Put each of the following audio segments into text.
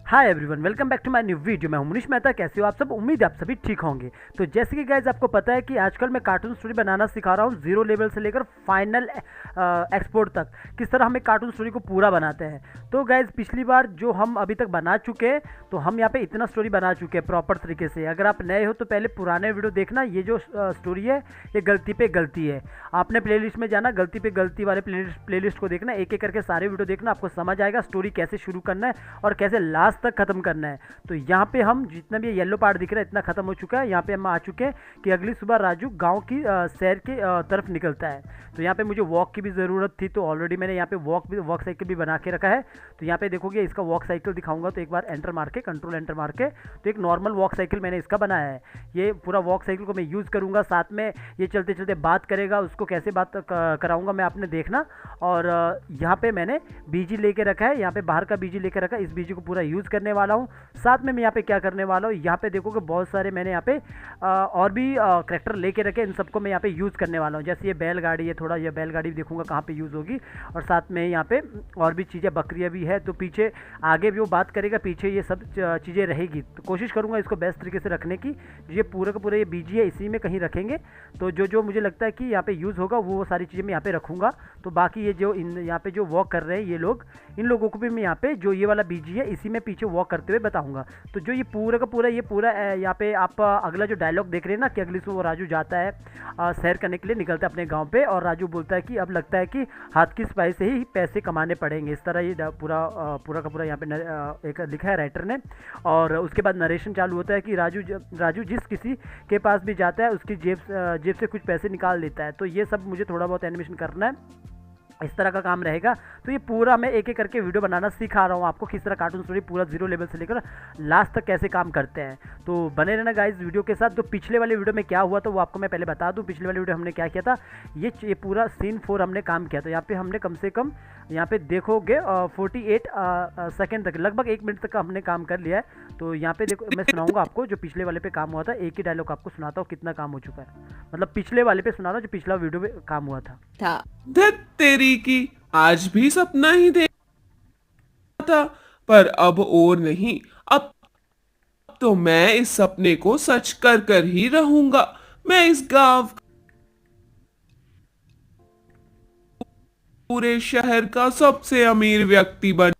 Hi everyone, welcome back to my new video. मैं हूं मनीष मेहता। कैसे हो आप सब? उम्मीद है आप सभी ठीक होंगे। तो जैसे कि गाइज आपको पता है कि आजकल मैं कार्टून स्टोरी बनाना सिखा रहा हूं, जीरो लेवल से लेकर फाइनल एक्सपोर्ट तक। किस तरह हम एक कार्टून स्टोरी को पूरा बनाते हैं। तो गाइज पिछली बार जो हम अभी तक बना चुके हैं, तो हम यहाँ पे इतना स्टोरी बना चुके हैं प्रॉपर तरीके से। अगर आप नए हो तो पहले पुराने वीडियो देखना। ये जो स्टोरी है ये गलती पे गलती है। आपने प्लेलिस्ट में जाना, गलती पे गलती वाले प्लेलिस्ट को देखना, एक एक करके सारे वीडियो देखना। आपको समझ आएगा स्टोरी कैसे शुरू करना है और कैसे लास्ट तक खत्म करना है। तो यहाँ पे हम जितना भी येलो पार्ट दिख रहा है इतना खत्म हो चुका है। यहाँ पे हम आ चुके हैं कि अगली सुबह राजू गांव की शहर के तरफ निकलता है। तो यहाँ पे मुझे वॉक की भी ज़रूरत थी, तो ऑलरेडी मैंने यहाँ पे वॉक साइकिल भी बना के रखा है। तो यहाँ पे देखोगे इसका वॉक साइकिल दिखाऊंगा, तो एक बार एंटर मार के, कंट्रोल एंटर मार के, तो एक नॉर्मल वॉक साइकिल मैंने इसका बनाया है। ये पूरा वॉक साइकिल को मैं यूज़ करूँगा, साथ में ये चलते चलते बात करेगा। उसको कैसे बात कराऊंगा मैं, आपने देखना। और यहाँ पे मैंने बीजी लेके रखा है, यहाँ पे बाहर का बीजी लेके रखा है। इस बीजी को पूरा यूज़ करने वाला हूँ। साथ में मैं यहाँ पे क्या करने वाला हूँ, यहाँ पे देखोगे बहुत सारे मैंने यहाँ पे और भी करेक्टर लेके रखे। इन सबको मैं यहाँ पे यूज़ करने वाला हूँ। जैसे ये बैलगाड़ी है, थोड़ा ये बैलगाड़ी भी देखूंगा कहाँ पे यूज़ होगी। और साथ में यहाँ पे और भी चीज़ें, बकरियाँ भी है। तो पीछे आगे भी वो बात करेगा, पीछे ये सब चीज़ें रहेगी। तो कोशिश करूँगा इसको बेस्ट तरीके से रखने की। ये पूरा का पूरा ये बीजी है, इसी में कहीं रखेंगे। तो जो जो मुझे लगता है कि यहाँ पे यूज़ होगा वो सारी चीज़ें मैं यहाँ पे रखूँगा। तो बाकी ये जो यहाँ पे जो वॉक कर रहे हैं ये लोग, इन लोगों को भी मैं यहाँ पे जो ये वाला बीजी है इसी में पीछे वॉक करते हुए बताऊँगा। तो जो ये पूरा का पूरा यहाँ पे आप अगला जो डायलॉग देख रहे हैं ना, कि अगली सुबह राजू जाता है सैर करने के लिए, निकलता है अपने गांव पे। और राजू बोलता है कि अब लगता है कि हाथ की सफाई से ही पैसे कमाने पड़ेंगे। इस तरह ये पूरा का पूरा यहाँ पे एक लिखा है राइटर ने। और उसके बाद नरेशन चालू होता है कि राजू जिस किसी के पास भी जाता है उसकी जेब से कुछ पैसे निकाल लेता है। तो ये सब मुझे थोड़ा बहुत एनिमेशन करना है, इस तरह का काम रहेगा। तो ये पूरा मैं एक एक करके वीडियो बनाना सिखा रहा हूँ आपको, किस तरह कार्टून स्टोरी पूरा जीरो लेवल से लेकर लास्ट तक कैसे काम करते हैं। तो बने रहना गाइस वीडियो के साथ। तो पिछले वाले वीडियो में क्या हुआ तो वो आपको मैं पहले बता दूँ। पिछले वाले वीडियो हमने क्या किया था, ये पूरा सीन 4 हमने काम किया। तो यहाँ पे हमने कम से कम यहाँ पे देखोगे 48 सेकेंड तक, लगभग 1 मिनट तक का हमने काम कर लिया है। तो यहाँ पे देखो, मैं सुनाऊंगा आपको जो पिछले वाले पे काम हुआ था। एक ही डायलॉग आपको सुनाता हूँ कितना काम हो चुका है। मतलब पिछले वाले पे सुना रहा हूँ जो पिछला वीडियो में काम हुआ था। धत तेरी की, आज भी सपना ही देखा था, पर अब और नहीं। अब तो मैं इस सपने को सच कर कर ही रहूंगा। मैं इस गांव, पूरे शहर का सबसे अमीर व्यक्ति बनूंगा।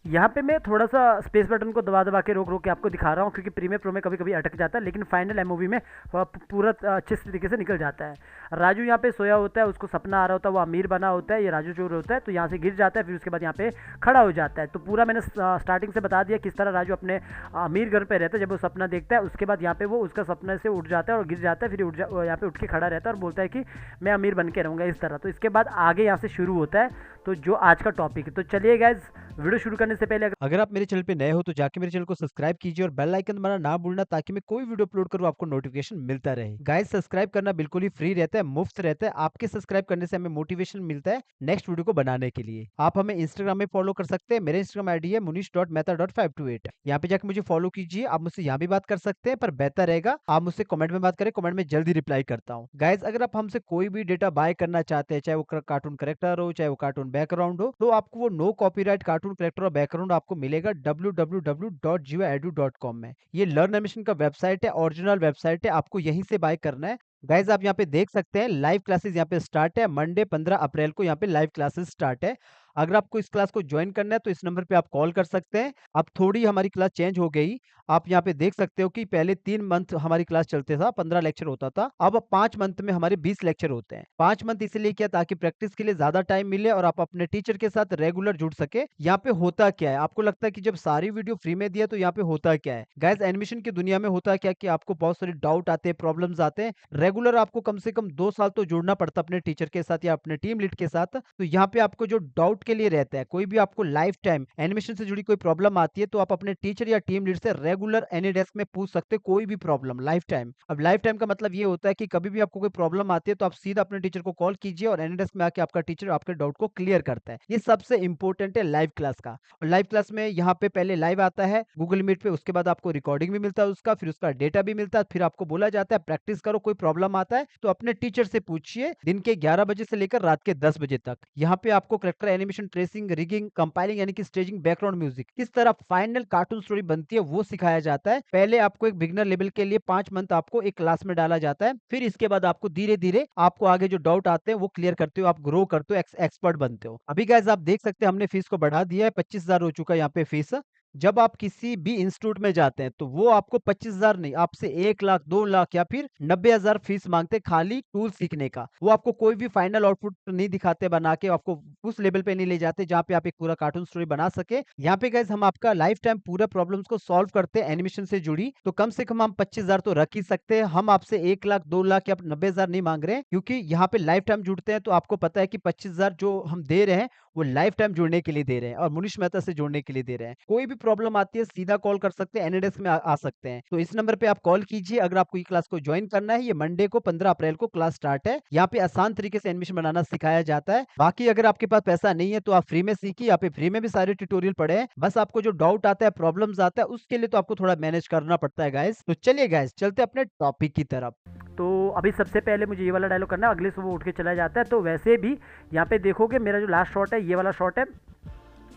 यहाँ पे मैं थोड़ा सा स्पेस बटन को दबा दबा के रोक रोक के आपको दिखा रहा हूँ, क्योंकि प्रीमियर प्रो में कभी कभी अटक जाता है, लेकिन फाइनल एमओवी में पूरा अच्छे तरीके से निकल जाता है। राजू यहाँ पे सोया होता है, उसको सपना आ रहा होता है, वो अमीर बना होता है, ये राजू चोर होता है। तो यहाँ से गिर जाता है, फिर उसके बाद यहाँ पे खड़ा हो जाता है। तो पूरा मैंने स्टार्टिंग से बता दिया किस तरह राजू अपने अमीर घर पर रहता है। जब वो सपना देखता है उसके बाद यहाँ पे वो उसका सपने से उठ जाता है और गिर जाता है, फिर यहाँ पे उठ के खड़ा रहता है और बोलता है कि मैं अमीर बन के रहूँगा, इस तरह। तो इसके बाद आगे यहाँ से शुरू होता है तो जो आज का टॉपिक है। तो चलिए गाइज, वीडियो शुरू करने से पहले अगर आप मेरे चैनल पे नए हो तो जाके मेरे चैनल को सब्सक्राइब कीजिए और बेल आइकन दबाना ना भूलना, ताकि मैं कोई वीडियो अपलोड करूँ आपको नोटिफिकेशन मिलता रहे। गाइस, सब्सक्राइब करना बिल्कुल ही फ्री रहता है, मुफ्त रहता है। आपके सब्सक्राइब करने से हमें मोटिवेशन मिलता है नेक्स्ट वीडियो को बनाने के लिए। आप हमें इंस्टाग्राम में फॉलो कर सकते हैं। मेरे इंस्टाग्राम आईडी है munish.mehta.528। यहाँ पे जाके मुझे फॉलो कीजिए। आप मुझसे यहाँ भी बात कर सकते हैं, पर बेहतर रहेगा आप मुझसे कमेंट में बात करें। कमेंट में जल्दी रिप्लाई करता हूँ। गाइस, अगर आप हमसे कोई भी डेटा बाय करना चाहते हैं, चाहे वो कार्टून करेक्टर हो, चाहे वो कार्टून बैकग्राउंड हो, तो आपको वो नो कॉपीराइट कार्टून करेक्टर और बैकग्राउंड आपको मिलेगा www.jivaedu.com में। ये लर्न एनिमेशन का वेबसाइट है, ओरिजिनल वेबसाइट है, आपको यहीं से बाय करना है। गाइज, आप यहाँ पे देख सकते हैं लाइव क्लासेस यहाँ पे स्टार्ट है। मंडे 15 अप्रैल को यहाँ पे लाइव क्लासेस स्टार्ट है। अगर आपको इस क्लास को ज्वाइन करना है तो इस नंबर पे आप कॉल कर सकते हैं। अब थोड़ी हमारी क्लास चेंज हो गई। आप यहाँ पे देख सकते हो कि पहले 3 मंथ हमारी क्लास चलते था, 15 लेक्चर होता था। अब 5 मंथ में हमारे 20 लेक्चर होते हैं। 5 मंथ इसलिए किया ताकि प्रैक्टिस के लिए ज्यादा टाइम मिले और आप अपने टीचर के साथ रेगुलर जुड़ सके। यहाँ पे होता क्या है, आपको लगता है कि जब सारी वीडियो फ्री में दिया तो यहाँ पे होता क्या है। गाइस, एनिमेशन की दुनिया में होता क्या कि आपको बहुत सारे डाउट आते हैं, प्रॉब्लम्स आते हैं। रेगुलर आपको कम से कम 2 साल तो जुड़ना पड़ता अपने टीचर के साथ या अपने टीम लीड के साथ। तो यहाँ पे आपको जो डाउट के लिए रहता है, कोई भी आपको लाइफ टाइम एनिमेशन से जुड़ी कोई प्रॉब्लम आती है, तो आप अपने टीचर या टीम लीड से रेगुलर एनी डेस्क में पूछ सकते हो कोई भी प्रॉब्लम लाइफ टाइम। अब लाइफ टाइम का मतलब ये होता है कि कभी भी आपको कोई प्रॉब्लम आती है तो आप सीधा अपने टीचर को कॉल कीजिए और एनी डेस्क में आके आपका टीचर आपके डाउट को क्लियर करता है। ये सबसे इंपॉर्टेंट है लाइव क्लास का। और लाइव क्लास में यहाँ पे पहले लाइव आता है गूगल मीट पे, उसके बाद आपको रिकॉर्डिंग भी मिलता है उसका, फिर उसका डेटा भी मिलता है, फिर आपको बोला जाता है प्रैक्टिस करो। कोई प्रॉब्लम आता है तो अपने टीचर से पूछिए। दिन के 11 बजे से लेकर रात के 10 बजे तक यहाँ पे आपको character animation animation, tracing, rigging, compiling यानी कि स्टेजिंग, बैकग्राउंड म्यूजिक, किस तरह फाइनल कार्टून स्टोरी बनती है वो सिखाया जाता है। पहले आपको एक बिगिनर लेवल के लिए 5 मंथ आपको एक क्लास में डाला जाता है, फिर इसके बाद आपको धीरे-धीरे आपको आगे जो डाउट आते हैं वो क्लियर करते हो, आप ग्रो करते हो, एक्सपर्ट बनते हो। अभी गाइस आप देख सकते हैं हमने फीस को बढ़ा दिया है, 25,000 हो चुका है यहाँ पे फीस। जब आप किसी भी इंस्टीट्यूट में जाते हैं तो वो आपको 25,000 नहीं, आपसे 1 लाख, 2 लाख या फिर 90,000 फीस मांगते हैं खाली टूल सीखने का। वो आपको कोई भी फाइनल आउटपुट नहीं दिखाते बना के, आपको उस लेवल पे नहीं ले जाते जहाँ पे आप एक पूरा कार्टून स्टोरी बना सके। यहाँ पे गाइस हम आपका लाइफ टाइम पूरा प्रॉब्लम्स को सॉल्व करते हैं एनिमेशन से जुड़ी, तो कम से कम हम 25,000 तो रख ही सकते हैं। हम आपसे 1 लाख, 2 लाख या 90,000 नहीं मांग रहे हैं, क्योंकि यहाँ पे लाइफ टाइम जुड़ते हैं तो आपको पता है कि 25,000 जो हम दे रहे हैं वो लाइफ टाइम जुड़ने के लिए दे रहे हैं और मुनीश मेहता से जुड़ने के लिए दे रहे हैं। कोई भी प्रॉब्लम आती है सीधा कॉल कर सकते हैं, एनएडेस्क में आ सकते हैं। तो इस नंबर पे आप कॉल कीजिए अगर आपको ये क्लास को ज्वाइन करना है। ये मंडे को 15 अप्रैल को क्लास स्टार्ट है। यहाँ पे आसान तरीके से एनिमेशन बनाना सिखाया जाता है। बाकी अगर आपके पास पैसा नहीं है तो आप फ्री में सीखिए, यहाँ पे फ्री में भी सारे ट्यूटोरियल पड़े हैं। बस आपको जो डाउट आता है, प्रॉब्लम्स आता है, उसके लिए तो आपको थोड़ा मैनेज करना पड़ता है गाइस। तो चलिए गाइस चलते अपने टॉपिक की तरफ। तो अभी सबसे पहले मुझे ये वाला डायलॉग करना है, अगले सुबह उठ के चला जाता है। तो वैसे भी यहाँ पे देखोगे मेरा जो लास्ट शॉट है ये वाला शॉट है।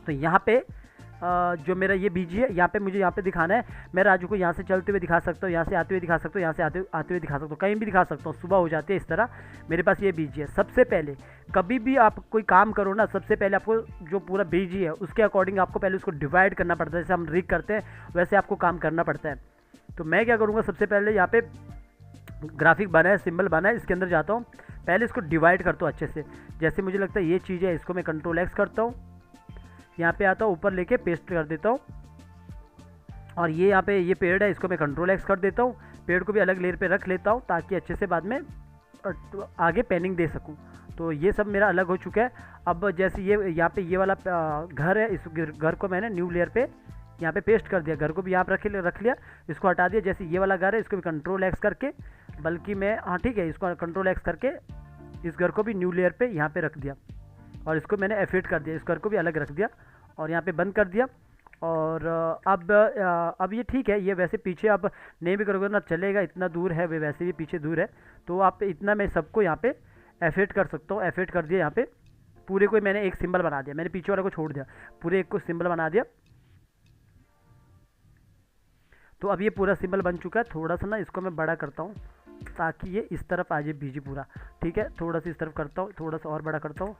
तो यहाँ पे जो मेरा ये बीजी है, यहाँ पे मुझे यहाँ पे दिखाना है। मैं राजू को यहाँ से चलते हुए दिखा सकता हूँ, यहाँ से आते हुए दिखा सकता हूँ, यहाँ से आते हुए दिखा सकता हूँ, कहीं भी दिखा सकता हूँ। सुबह हो जाती है इस तरह, मेरे पास ये बीजी है। सबसे पहले कभी भी आप कोई काम करो ना, सबसे पहले आपको जो पूरा बीजी है उसके अकॉर्डिंग आपको पहले उसको डिवाइड करना पड़ता है। जैसे हम रिग करते हैं वैसे आपको काम करना पड़ता है। तो मैं क्या करूँगा, सबसे पहले यहाँ पे ग्राफिक बना है, सिंबल बना है, इसके अंदर जाता हूँ, पहले इसको डिवाइड करता हूँ अच्छे से। जैसे मुझे लगता है ये चीज़ है, इसको मैं कंट्रोल एक्स करता हूँ, यहाँ पे आता हूँ, ऊपर लेके पेस्ट कर देता हूँ। और ये यहाँ पे ये पेड़ है, इसको मैं कंट्रोल एक्स कर देता हूँ। पेड़ को भी अलग लेयर पे रख लेता हूँ ताकि अच्छे से बाद में आगे पेनिंग दे सकूँ। तो ये सब मेरा अलग हो चुका है। अब जैसे ये यहाँ पे ये वाला घर है, इस घर को मैंने न्यू लेयर पे यहाँ पे पेस्ट कर दिया। घर को भी यहाँ पर रख लिया, इसको हटा दिया। जैसे ये वाला घर है, इसको भी कंट्रोल एक्स करके, बल्कि मैं हाँ ठीक है, इसको कंट्रोल एक्स करके इस घर को भी न्यू लेयर पे यहाँ पे रख दिया और इसको मैंने एफेट कर दिया। इस घर को भी अलग रख दिया और यहाँ पे बंद कर दिया। और अब ये ठीक है। ये वैसे पीछे आप नहीं भी करोगे ना चलेगा, इतना दूर है, वे वैसे भी पीछे दूर है। तो आप इतना मैं सबको यहाँ पे एफेट कर सकता हूँ। एफेट कर दिया, यहाँ पे पूरे को मैंने एक सिंबल बना दिया। मैंने पीछे वाले को छोड़ दिया, पूरे एक को सिंबल बना दिया। तो अब ये पूरा सिंबल बन चुका है। थोड़ा सा ना इसको मैं बड़ा करता हूँ ताकि ये इस तरफ आ जाए बीजी पूरा, ठीक है। थोड़ा सा इस तरफ करता हूँ, थोड़ा सा और बड़ा करता हूँ।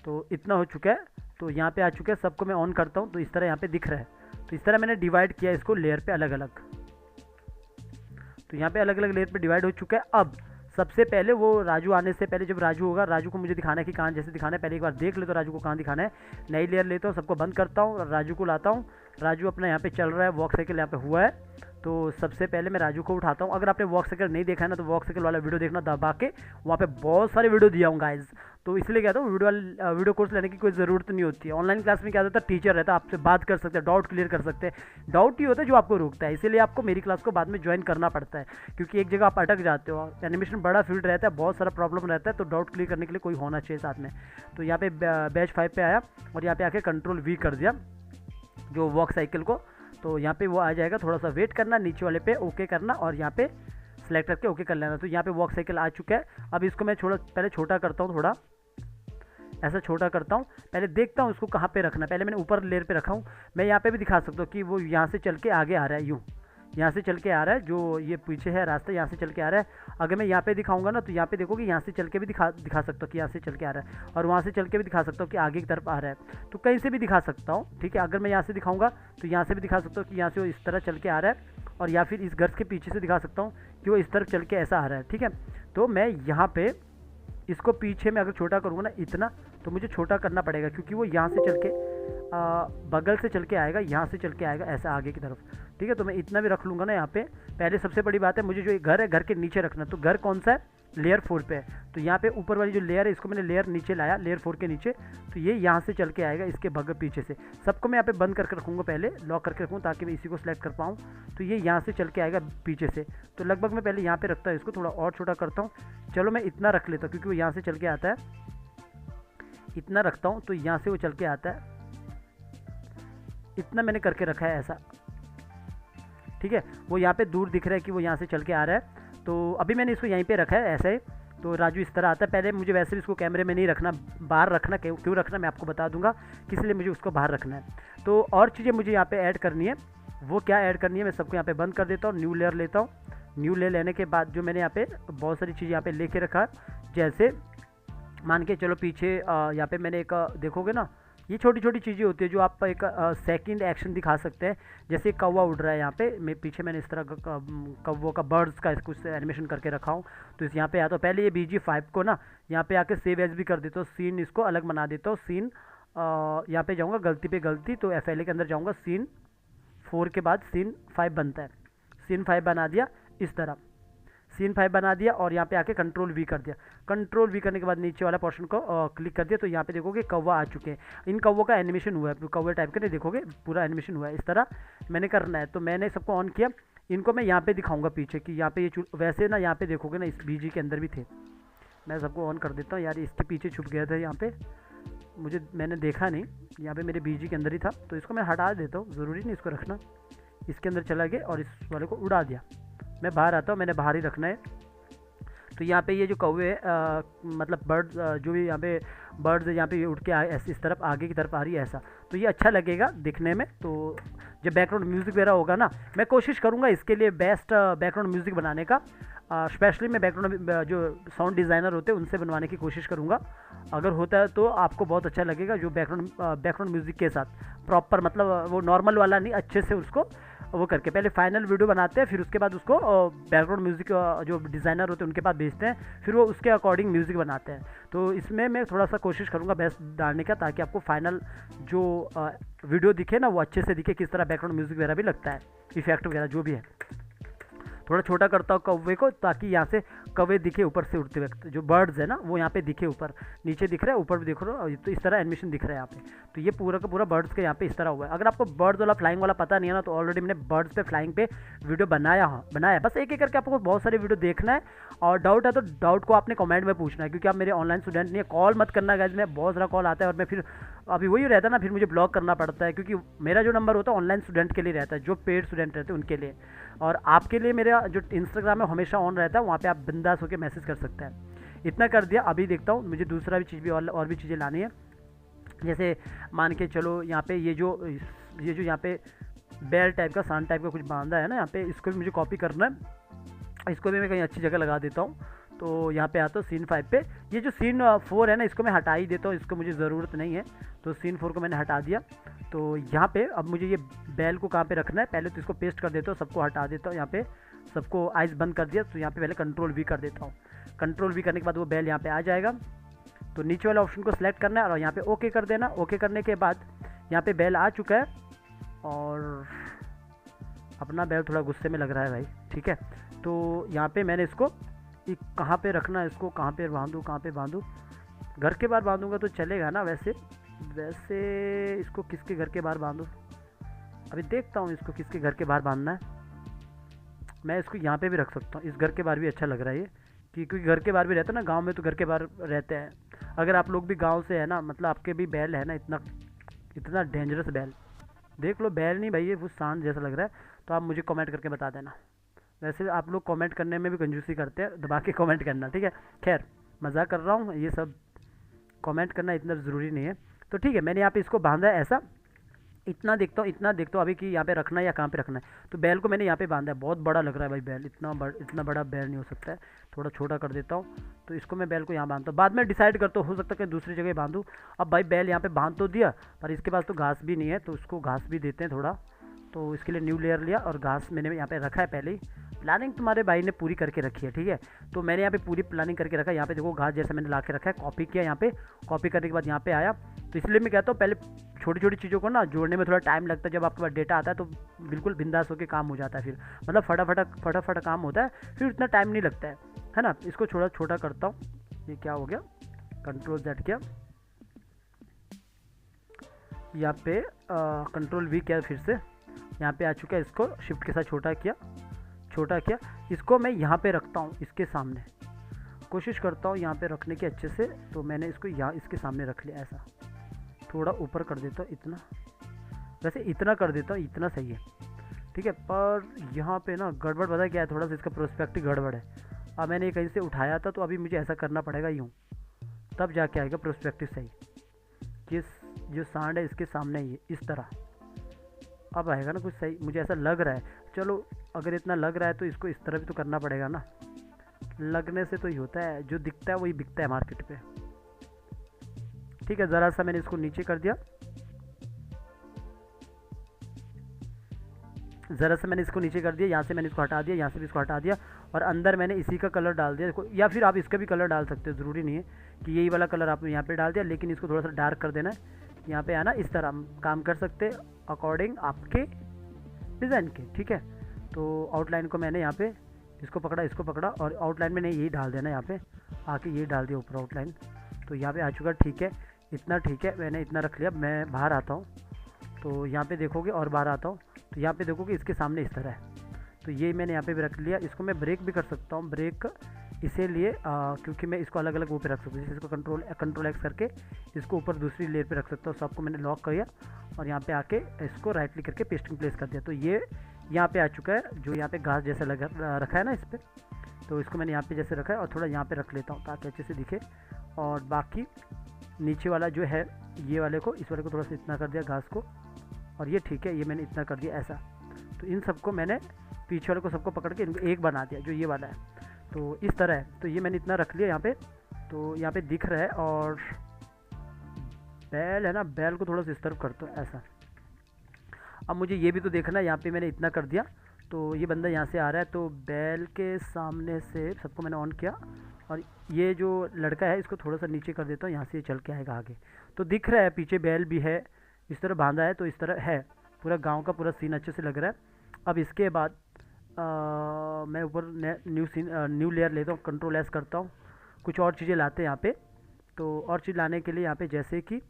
तो इतना हो चुका है। तो यहाँ पे आ चुका है, सबको मैं ऑन करता हूँ तो इस तरह यहाँ पे दिख रहा है। तो इस तरह मैंने डिवाइड किया इसको लेयर पे अलग अलग। तो यहाँ पे अलग अलग लेयर पे डिवाइड हो चुका है। अब सबसे पहले वो राजू आने से पहले, जब राजू होगा, राजू को मुझे दिखाना है कि कहाँ जैसे दिखाना है। पहले एक बार देख ले तो राजू को कहाँ दिखाना है। नई लेयर लेता हूँ, सबको बंद करता हूँ और राजू को लाता हूँ। राजू अपना यहाँ पे चल रहा है, वॉक साइकिल यहाँ पे हुआ है। तो सबसे पहले मैं राजू को उठाता हूँ। अगर आपने वॉक साइकिल नहीं देखा है ना तो वॉक साइकिल वाला वीडियो देखना दबा के, वहाँ पे बहुत सारे वीडियो दिया हूँ गाइज। तो इसलिए कहता हूँ वीडियो कोर्स लेने की कोई ज़रूरत नहीं होती है। ऑनलाइन क्लास में क्या होता है, टीचर रहता है, आपसे बात कर सकते हैं, डाउट क्लियर कर सकते हैं। डाउट ही होता है जो आपको रोकता है, इसीलिए आपको मेरी क्लास को बाद में ज्वाइन करना पड़ता है, क्योंकि एक जगह आप अटक जाते हो। एनिमेशन बड़ा फील्ड रहता है, बहुत सारा प्रॉब्लम रहता है, तो डाउट क्लियर करने के लिए कोई होना चाहिए साथ में। तो यहाँ पे बैच 5 पे आया और यहाँ पे आके कंट्रोल वी कर दिया जो वॉक साइकिल को। तो यहाँ पे वो आ जाएगा, थोड़ा सा वेट करना, नीचे वाले पे ओके करना और यहाँ पे सेलेक्ट करके ओके कर लेना। तो यहाँ पे वॉक साइकिल आ चुका है। अब इसको मैं पहले छोटा करता हूँ, थोड़ा ऐसा छोटा करता हूँ। पहले देखता हूँ इसको कहाँ पे रखना। पहले मैंने ऊपर लेयर पे रखा हूँ। मैं यहाँ पे भी दिखा सकता हूँ कि वो यहाँ से चल के आगे आ रहा है, यूँ यहाँ से चल के आ रहा है, जो ये पीछे है रास्ता, यहाँ से चल के आ रहा है। अगर मैं यहाँ पे दिखाऊंगा ना तो यहाँ पे देखोगे यहाँ से चल के भी दिखा सकता हूँ कि यहाँ से चल के आ रहा है, और वहाँ से चल के भी दिखा सकता हूँ कि आगे की तरफ आ रहा है। तो कहीं से भी दिखा सकता हूँ, ठीक है। अगर मैं यहाँ से दिखाऊंगा तो यहाँ से भी दिखा सकता हूँ कि यहाँ से वो इस तरह चल के आ रहा है, और या फिर इस घर के पीछे से दिखा सकता हूँ कि वो इस तरफ चल के ऐसा आ रहा है, ठीक है। तो मैं यहाँ पे इसको पीछे में अगर छोटा करूँगा ना इतना, तो मुझे छोटा करना पड़ेगा क्योंकि वो यहाँ से चल के बगल से चल के आएगा, यहाँ से चल के आएगा ऐसा आगे की तरफ, ठीक है। तो मैं इतना भी रख लूँगा ना यहाँ पे। पहले सबसे बड़ी बात है, मुझे जो घर है घर के नीचे रखना। तो घर कौन सा है, लेयर 4 पे है। तो यहाँ पे ऊपर वाली जो लेयर है इसको मैंने लेयर नीचे लाया, लेयर 4 के नीचे। तो ये यहाँ से चल के आएगा इसके बगल पीछे से। सबको मैं यहाँ पे बंद करके रखूँगा, पहले लॉक करके रखूँ ताकि मैं इसी को सिलेक्ट कर पाऊँ। तो ये यहाँ से चल के आएगा पीछे से। तो लगभग मैं पहले यहाँ पे रखता हूँ, इसको थोड़ा और छोटा करता हूँ। चलो मैं इतना रख लेता हूँ क्योंकि वो यहाँ से चल के आता है, इतना रखता हूँ। तो यहाँ से वो चल के आता है, इतना मैंने करके रखा है ऐसा, ठीक है। वो यहाँ पे दूर दिख रहा है कि वो यहाँ से चल के आ रहा है। तो अभी मैंने इसको यहीं पे रखा है ऐसे ही। तो राजू इस तरह आता है। पहले मुझे वैसे भी इसको कैमरे में नहीं रखना, बाहर रखना, क्यों रखना मैं आपको बता दूंगा, किस लिए मुझे उसको बाहर रखना है। तो और चीज़ें मुझे यहाँ पे ऐड करनी है, वो क्या ऐड करनी है मैं सबको यहाँ पे बंद कर देता हूँ, न्यू लेयर लेता हूँ। न्यू लेयर लेने के बाद जो मैंने यहाँ पे बहुत सारी चीज़ यहाँ पे लेके रखा है, जैसे मान के चलो पीछे यहाँ पे मैंने एक देखोगे ना, ये छोटी छोटी चीज़ें होती है जो आप एक सेकंड एक्शन दिखा सकते हैं। जैसे कौवा उड़ रहा है यहाँ पे, मैं पीछे मैंने इस तरह कौवों का बर्ड्स का कुछ एनिमेशन करके रखा हूँ। तो इस यहाँ पे आता हूँ, पहले ये BG5 को ना यहाँ पे आके सेव एज भी कर देता हूँ, सीन इसको अलग बना देता हूँ। सीन यहाँ पे जाऊँगा गलती पे गलती, तो FLA के अंदर जाऊँगा, सीन 4 के बाद सीन 5 बनता है, सीन 5 बना दिया इस तरह, सीन 5 बना दिया और यहाँ पे आके कंट्रोल V कर दिया। कंट्रोल V करने के बाद नीचे वाला पोर्शन को क्लिक कर दिया, तो यहाँ पे देखोगे कौवा आ चुके हैं। इन कौवों का एनिमेशन हुआ है, कौवे टाइप के नहीं देखोगे, पूरा एनिमेशन हुआ है। इस तरह मैंने करना है, तो मैंने सबको ऑन किया। इनको मैं यहाँ पे दिखाऊंगा पीछे कि यहाँ पे ये वैसे ना यहाँ पे देखोगे ना, इस BG के अंदर भी थे। मैं सबको ऑन कर देता हूँ यार, इसके पीछे छुप गया था यहाँ पे, मैंने देखा नहीं, यहाँ पे मेरे BG के अंदर ही था। तो इसको मैं हटा देता हूँ, ज़रूरी नहीं इसको रखना। इसके अंदर चला गया और इस वाले को उड़ा दिया। मैं बाहर आता हूँ, मैंने बाहर ही रखना है। तो यहाँ पे ये जो कौवे मतलब बर्ड्स जो भी यहाँ पे बर्ड्स यहाँ पे उड़ के ऐसे इस तरफ आगे की तरफ आ रही है ऐसा, तो ये अच्छा लगेगा दिखने में। तो जब बैकग्राउंड म्यूज़िक वगैरह होगा ना, मैं कोशिश करूँगा इसके लिए बेस्ट बैकग्राउंड म्यूज़िक बनाने का। स्पेशली मैं बैकग्राउंड जो साउंड डिज़ाइनर होते हैं उनसे बनवाने की कोशिश करूँगा। अगर होता है तो आपको बहुत अच्छा लगेगा, जो बैकग्राउंड म्यूज़िक के साथ प्रॉपर, मतलब वो नॉर्मल वाला नहीं, अच्छे से उसको वो करके पहले फाइनल वीडियो बनाते हैं, फिर उसके बाद उसको बैकग्राउंड म्यूज़िक जो डिज़ाइनर होते हैं उनके पास भेजते हैं, फिर वो उसके अकॉर्डिंग म्यूज़िक बनाते हैं। तो इसमें मैं थोड़ा सा कोशिश करूँगा बेस्ट डालने का, ताकि आपको फाइनल जो वीडियो दिखे ना वो अच्छे से दिखे, किस तरह बैकग्राउंड म्यूज़िक वगैरह भी लगता है, इफेक्ट वगैरह जो भी है। थोड़ा छोटा करता हूँ कौवे को, ताकि यहाँ से कौवे दिखे ऊपर से उड़ते वक्त, जो बर्ड्स है ना वो यहाँ पे दिखे, ऊपर नीचे दिख रहा है, ऊपर भी देख रहे हो, तो इस तरह एनिमेशन दिख रहा है यहाँ पे। तो ये पूरा का पूरा बर्ड्स के यहाँ पे इस तरह हुआ है। अगर आपको बर्ड्स वाला फ्लाइंग वाला पता नहीं है ना, तो ऑलरेडी मैंने बर्ड्स पे फ्लाइंग पे वीडियो बनाया बस एक एक करके आपको बहुत सारे वीडियो देखना है। और डाउट है तो डाउट को आपने कमेंट में पूछना है, क्योंकि आप मेरे ऑनलाइन स्टूडेंट नहीं है। कॉल मत करना गाइस, मैं बहुत सारा कॉल आता है और मैं फिर अभी वही रहता है ना, फिर मुझे ब्लॉक करना पड़ता है, क्योंकि मेरा जो नंबर होता है ऑनलाइन स्टूडेंट के लिए रहता है, जो पेड स्टूडेंट रहते हैं उनके लिए। और आपके लिए मेरा जो इंस्टाग्राम है हमेशा ऑन रहता है, वहाँ पे आप बिंदास होकर मैसेज कर सकते हैं। इतना कर दिया। अभी देखता हूँ मुझे दूसरा भी चीज़ भी और भी चीज़ें लानी है। जैसे मान के चलो यहाँ पे ये जो यहाँ पे बेल टाइप का, सान टाइप का कुछ बांधा है ना यहाँ पे, इसको भी मुझे कॉपी करना है। इसको भी मैं कहीं अच्छी जगह लगा देता हूँ। तो यहाँ पे आता हूँ सीन 5 पे। ये जो सीन 4 है ना, इसको मैं हटा ही देता हूँ, इसको मुझे ज़रूरत नहीं है। तो सीन 4 को मैंने हटा दिया। तो यहाँ पे अब मुझे ये बैल को कहाँ पे रखना है, पहले तो इसको पेस्ट कर देता हूँ, सबको हटा देता हूँ। यहाँ पे सबको आइज बंद कर दिया। तो यहाँ पे पहले कंट्रोल V कर देता हूँ। कंट्रोल V करने के बाद वो बैल यहाँ पे आ जाएगा। तो नीचे वाला ऑप्शन को सिलेक्ट करना है और यहाँ पे ओके कर देना। ओके करने के बाद यहाँ पे बैल आ चुका है और अपना बैल थोड़ा गुस्से में लग रहा है भाई, ठीक है। तो यहाँ पे मैंने इसको कहाँ पे रखना है, इसको कहाँ पे बांधूँ, घर के बाहर बांधूंगा तो चलेगा ना। वैसे इसको किसके घर के बाहर बांधूँ, अभी देखता हूँ इसको किसके घर के बाहर बांधना है। मैं इसको यहाँ पे भी रख सकता हूँ, इस घर के बाहर भी अच्छा लग रहा है ये, क्योंकि घर के बाहर भी रहता है ना, गांव में तो घर के बाहर रहते हैं। अगर आप लोग भी गांव से है ना, मतलब आपके भी बैल है ना, इतना डेंजरस बैल, देख लो, बैल नहीं भाई ये वो सांड जैसा लग रहा है, तो आप मुझे कमेंट करके बता देना। वैसे आप लोग कमेंट करने में भी कंजूसी करते हैं, दबा के कमेंट करना, ठीक है। खैर मजाक कर रहा हूँ, ये सब कमेंट करना इतना ज़रूरी नहीं है। तो ठीक है, मैंने यहाँ पे इसको बांधा है ऐसा। इतना देखता हूँ अभी कि यहाँ पे रखना है या कहाँ पे रखना है। तो बैल को मैंने यहाँ पे बांधा है। बहुत बड़ा लग रहा है भाई बैल, इतना बड़ा बैल नहीं हो सकता है, थोड़ा छोटा कर देता हूँ। तो इसको मैं बैल को यहाँ बांधता हूँ, बाद में डिसाइड करता हूँ, हो सकता है कि दूसरी जगह बांधूँ। अब भाई बैल यहाँ पे बांध तो दिया, पर इसके पास तो घास भी नहीं है, तो उसको घास भी देते हैं थोड़ा। तो इसके लिए न्यू लेयर लिया और घास मैंने यहाँ पे रखा है पहले ही। प्लानिंग तुम्हारे भाई ने पूरी करके रखी है, ठीक है। तो मैंने यहाँ पे पूरी प्लानिंग करके रखा है। यहाँ पे देखो घास जैसा मैंने ला के रखा है, कॉपी किया यहाँ पे, कॉपी करने के बाद यहाँ पे आया। तो इसलिए मैं कहता हूँ पहले छोटी छोटी चीज़ों को ना जोड़ने में थोड़ा टाइम लगता है। जब आपके पास डेटा आता है तो बिल्कुल बिंदास होकर काम हो जाता है, फिर मतलब फटाफट काम होता है, फिर इतना टाइम नहीं लगता है ना। इसको थोड़ा छोटा करता हूँ। ये क्या हो गया, कंट्रोल Z किया, यहाँ पे कंट्रोल V किया, फिर से यहाँ पे आ चुका है। इसको शिफ्ट के साथ छोटा किया। इसको मैं यहाँ पे रखता हूँ, इसके सामने कोशिश करता हूँ यहाँ पे रखने की अच्छे से। तो मैंने इसको यहाँ इसके सामने रख लिया, ऐसा थोड़ा ऊपर कर देता हूँ, इतना, वैसे इतना कर देता हूँ, इतना सही है, ठीक है। पर यहाँ पे ना गड़बड़ पता है क्या है, थोड़ा सा इसका प्रोस्पेक्टिव गड़बड़ है। अब मैंने ये कहीं से उठाया था, तो अभी मुझे ऐसा करना पड़ेगा यूँ, तब जाके आएगा प्रोस्पेक्टिव सही। जिस जो सांड है इसके सामने ही है, इस तरह अब आएगा ना कुछ सही, मुझे ऐसा लग रहा है। चलो अगर इतना लग रहा है तो इसको इस तरह भी तो करना पड़ेगा ना, लगने से तो ही होता है, जो दिखता है वही बिकता है मार्केट पे। ठीक है, ज़रा सा मैंने इसको नीचे कर दिया, ज़रा सा मैंने इसको नीचे कर दिया, यहाँ से मैंने इसको हटा दिया, यहाँ से भी इसको हटा दिया, और अंदर मैंने इसी का कलर डाल दिया। या फिर आप इसका भी कलर डाल सकते हो, ज़रूरी नहीं है कि यही वाला कलर आपने यहाँ पे डाल दिया, लेकिन इसको थोड़ा सा डार्क कर देना है। यहाँ पे आना, इस तरह काम कर सकते हैं अकॉर्डिंग आपके डिज़ाइन के। ठीक है, तो आउटलाइन को मैंने यहाँ पे इसको पकड़ा, इसको पकड़ा, और आउटलाइन मैंने यही डाल देना, यहाँ पे आके यही डाल दिया ऊपर आउटलाइन। तो यहाँ पे आ चुका। ठीक है, इतना ठीक है, मैंने इतना रख लिया। मैं बाहर आता हूँ तो यहाँ पे देखोगे, और बाहर आता हूँ तो यहाँ पे देखोगे इसके सामने इस तरह है। तो ये मैंने यहाँ पे भी रख लिया। इसको मैं ब्रेक भी कर सकता हूँ, ब्रेक इसीलिए क्योंकि मैं इसको अलग अलग वो पे रख सकता हूँ। जैसे इसको कंट्रोल एक्स करके इसको ऊपर दूसरी लेयर पे रख सकता हूँ। सबको मैंने लॉक कर दिया और यहाँ पे आके इसको राइट क्लिक करके पेस्टिंग प्लेस कर दिया। तो ये यहाँ पे आ चुका है, जो यहाँ पे घास जैसा लगा रखा है ना इस पर, तो इसको मैंने यहाँ पे जैसे रखा है और थोड़ा यहाँ पे रख लेता हूँ ताकि अच्छे से दिखे। और बाकी नीचे वाला जो है ये वाले को, इस वाले को थोड़ा सा इतना कर दिया घास को, और ये ठीक है, ये मैंने इतना कर दिया ऐसा। तो इन सबको मैंने पीछे वाले को सबको पकड़ के इनको एक बना दिया, जो ये वाला है। तो इस तरह है, तो ये मैंने इतना रख लिया यहाँ पे। तो यहाँ पे दिख रहा है, और बैल है ना, बैल को थोड़ा सा इस तरफ करता हूँ ऐसा। अब मुझे ये भी तो देखना है, यहाँ पे मैंने इतना कर दिया, तो ये बंदा यहाँ से आ रहा है, तो बैल के सामने से सबको मैंने ऑन किया, और ये जो लड़का है इसको थोड़ा सा नीचे कर देता हूँ, यहाँ से ये चल के आएगा आगे। तो दिख रहा है पीछे बैल भी है, इस तरह बांधा है, तो इस तरह है पूरा गांव का पूरा सीन अच्छे से लग रहा है। अब इसके बाद मैं ऊपर न्यू लेयर लेता हूँ, कंट्रोल एस करता हूँ, कुछ और चीज़ें लाते हैं यहाँ पे। तो और चीज़ लाने के लिए यहाँ पे जैसे कि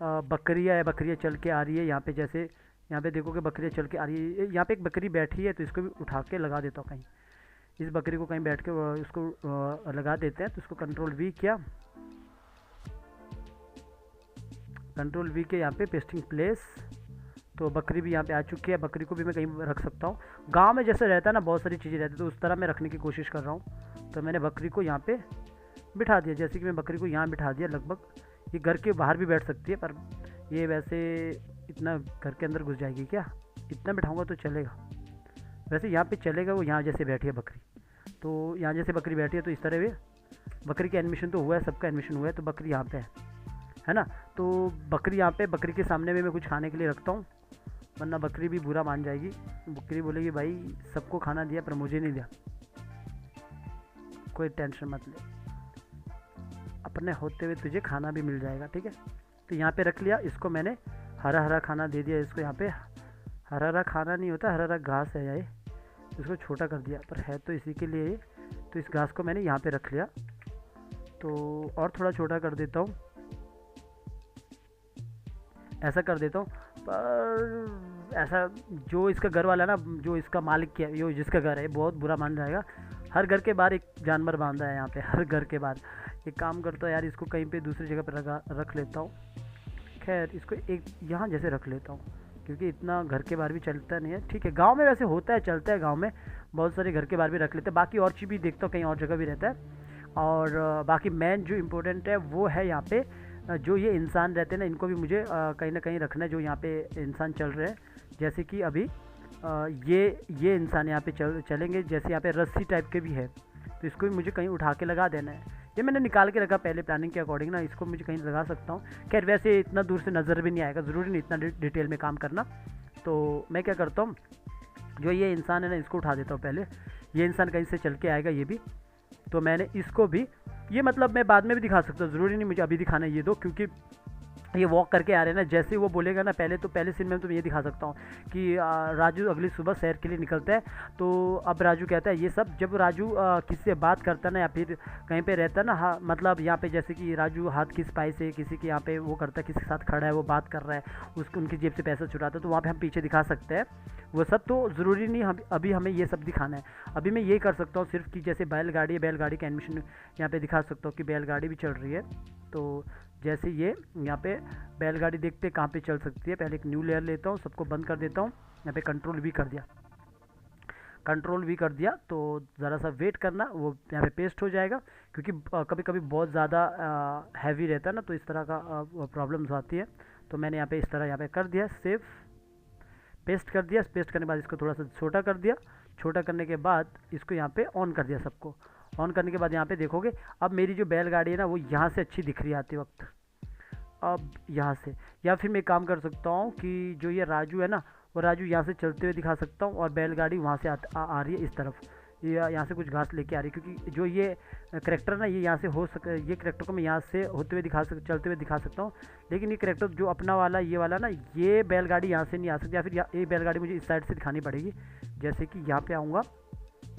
बकरियाँ चल के आ रही है यहाँ पे, जैसे यहाँ पे देखोगे बकरियाँ चल के आ रही है। यहाँ पे एक बकरी बैठी है, तो इसको भी उठा के लगा देता हूँ कहीं, इस बकरी को कहीं बैठ के उसको लगा देते हैं। तो इसको कंट्रोल वी किया, कंट्रोल वी के यहाँ पे पेस्टिंग प्लेस। तो बकरी भी यहाँ पे आ चुकी है, बकरी को भी मैं कहीं रख सकता हूँ। गांव में जैसे रहता है ना, बहुत सारी चीज़ें रहती है, तो उस तरह मैं रखने की कोशिश कर रहा हूँ। तो मैंने बकरी को यहाँ पे बिठा दिया, जैसे कि मैं बकरी को यहाँ बिठा दिया। लगभग ये घर के बाहर भी बैठ सकती है, पर ये वैसे इतना घर के अंदर घुस जाएगी क्या, इतना बिठाऊँगा तो चलेगा। वैसे यहाँ पे चलेगा, वो यहाँ जैसे बैठी है बकरी, तो यहाँ जैसे बकरी बैठी है, तो इस तरह भी बकरी का एनिमेशन तो हुआ है, सबका एनिमेशन हुआ है। तो बकरी यहाँ पे है ना, तो बकरी यहाँ पे, बकरी के सामने में मैं कुछ खाने के लिए रखता हूँ, वरना बकरी भी बुरा मान जाएगी। बकरी बोलेगी भाई सबको खाना दिया पर मुझे नहीं दिया। कोई टेंशन मत ले, अपने होते हुए तुझे खाना भी मिल जाएगा। ठीक है, तो यहाँ पे रख लिया। इसको मैंने हरा हरा खाना दे दिया इसको। यहाँ पे हरा हरा खाना नहीं होता, हरा हरा घास है ये, इसको छोटा कर दिया, पर है तो इसी के लिए ये। तो इस घास को मैंने यहाँ पे रख लिया, तो और थोड़ा छोटा कर देता हूँ, ऐसा कर देता हूँ। पर ऐसा जो इसका घर वाला ना, जो इसका मालिक है, जो जिसका घर है, बहुत बुरा मान जाएगा। हर घर के बाहर एक जानवर बांधा है यहाँ पे, हर घर के बाहर। एक काम करता हूँ यार, इसको कहीं पे दूसरी जगह पर रख लेता हूँ। खैर इसको एक यहाँ जैसे रख लेता हूँ, क्योंकि इतना घर के बाहर भी चलता नहीं है। ठीक है, गांव में वैसे होता है, चलता है गांव में, बहुत सारे घर के बाहर भी रख लेते हैं। बाकी और चीज़ भी देखता हूँ, कहीं और जगह भी रहता है। और बाकी मेन जो इम्पोर्टेंट है वो है यहाँ पे जो ये इंसान रहते हैं ना, इनको भी मुझे कहीं ना कहीं रखना है, जो यहाँ पे इंसान चल रहे हैं। जैसे कि अभी ये इंसान यहाँ पे चलेंगे, जैसे यहाँ पे रस्सी टाइप के भी है, तो इसको भी मुझे कहीं उठा के लगा देना है। ये मैंने निकाल के रखा पहले प्लानिंग के अकॉर्डिंग ना, इसको मुझे कहीं लगा सकता हूँ। खैर वैसे इतना दूर से नज़र भी नहीं आएगा, ज़रूरी नहीं इतना डिटेल में काम करना। तो मैं क्या करता हूँ, जो ये इंसान है ना, इसको उठा देता हूँ पहले। ये इंसान कहीं से चल के आएगा ये भी, तो मैंने इसको भी, ये मतलब मैं बाद में भी दिखा सकता हूँ, ज़रूरी नहीं मुझे अभी दिखाना है ये दो, क्योंकि ये वॉक करके आ रहे हैं ना। जैसे ही वो बोलेगा ना पहले, तो पहले सीन में तो ये दिखा सकता हूँ कि राजू अगली सुबह सैर के लिए निकलता है। तो अब राजू कहता है ये सब, जब राजू किसी से बात करता है ना, या फिर कहीं पे रहता है ना, हाँ मतलब यहाँ पे जैसे कि राजू हाथ की स्पाई से किसी के यहाँ पे वो करता है, किसी के साथ खड़ा है, वो बात कर रहा है, उसको उनकी जेब से पैसा चुराता है, तो वहाँ पर हम पीछे दिखा सकते हैं वो सब। तो ज़रूरी नहीं अभी हमें ये सब दिखाना है। अभी मैं ये कर सकता हूँ सिर्फ कि जैसे बैलगाड़ी है, बैलगाड़ी का एनिमेशन यहाँ पे दिखा सकता हूँ कि बैलगाड़ी भी चल रही है। तो जैसे ये यहाँ पे बैलगाड़ी देखते कहाँ पे चल सकती है। पहले एक न्यू लेयर लेता हूँ, सबको बंद कर देता हूँ, यहाँ पे कंट्रोल भी कर दिया। कंट्रोल वी कर दिया, तो ज़रा सा वेट करना, वो यहाँ पे पेस्ट हो जाएगा, क्योंकि कभी कभी बहुत ज़्यादा हैवी रहता है ना, तो इस तरह का प्रॉब्लम्स आती है। तो मैंने यहाँ पे इस तरह यहाँ पे कर दिया, सेव, पेस्ट कर दिया। पेस्ट करने के बाद इसको थोड़ा सा छोटा कर दिया। छोटा करने के बाद इसको यहाँ पे ऑन कर दिया सबको। ऑन करने के बाद यहाँ पे देखोगे अब मेरी जो बैलगाड़ी है ना वो यहाँ से अच्छी दिख रही है आते वक्त। अब यहाँ से, या फिर मैं एक काम कर सकता हूँ कि जो ये राजू है ना, वो राजू यहाँ से चलते हुए दिखा सकता हूँ, और बैलगाड़ी वहाँ से आ रही है इस तरफ, ये यहाँ से कुछ घास लेके आ रही है, क्योंकि जो ये करेक्टर ना ये यहाँ से ये करेक्टर को मैं यहाँ से होते हुए चलते हुए दिखा सकता हूँ। लेकिन ये करेक्टर जो अपना वाला ये वाला ना, ये बैलगाड़ी यहाँ से नहीं आ सकती, या फिर ये बैलगाड़ी मुझे इस साइड से दिखानी पड़ेगी। जैसे कि यहाँ पे आऊँगा,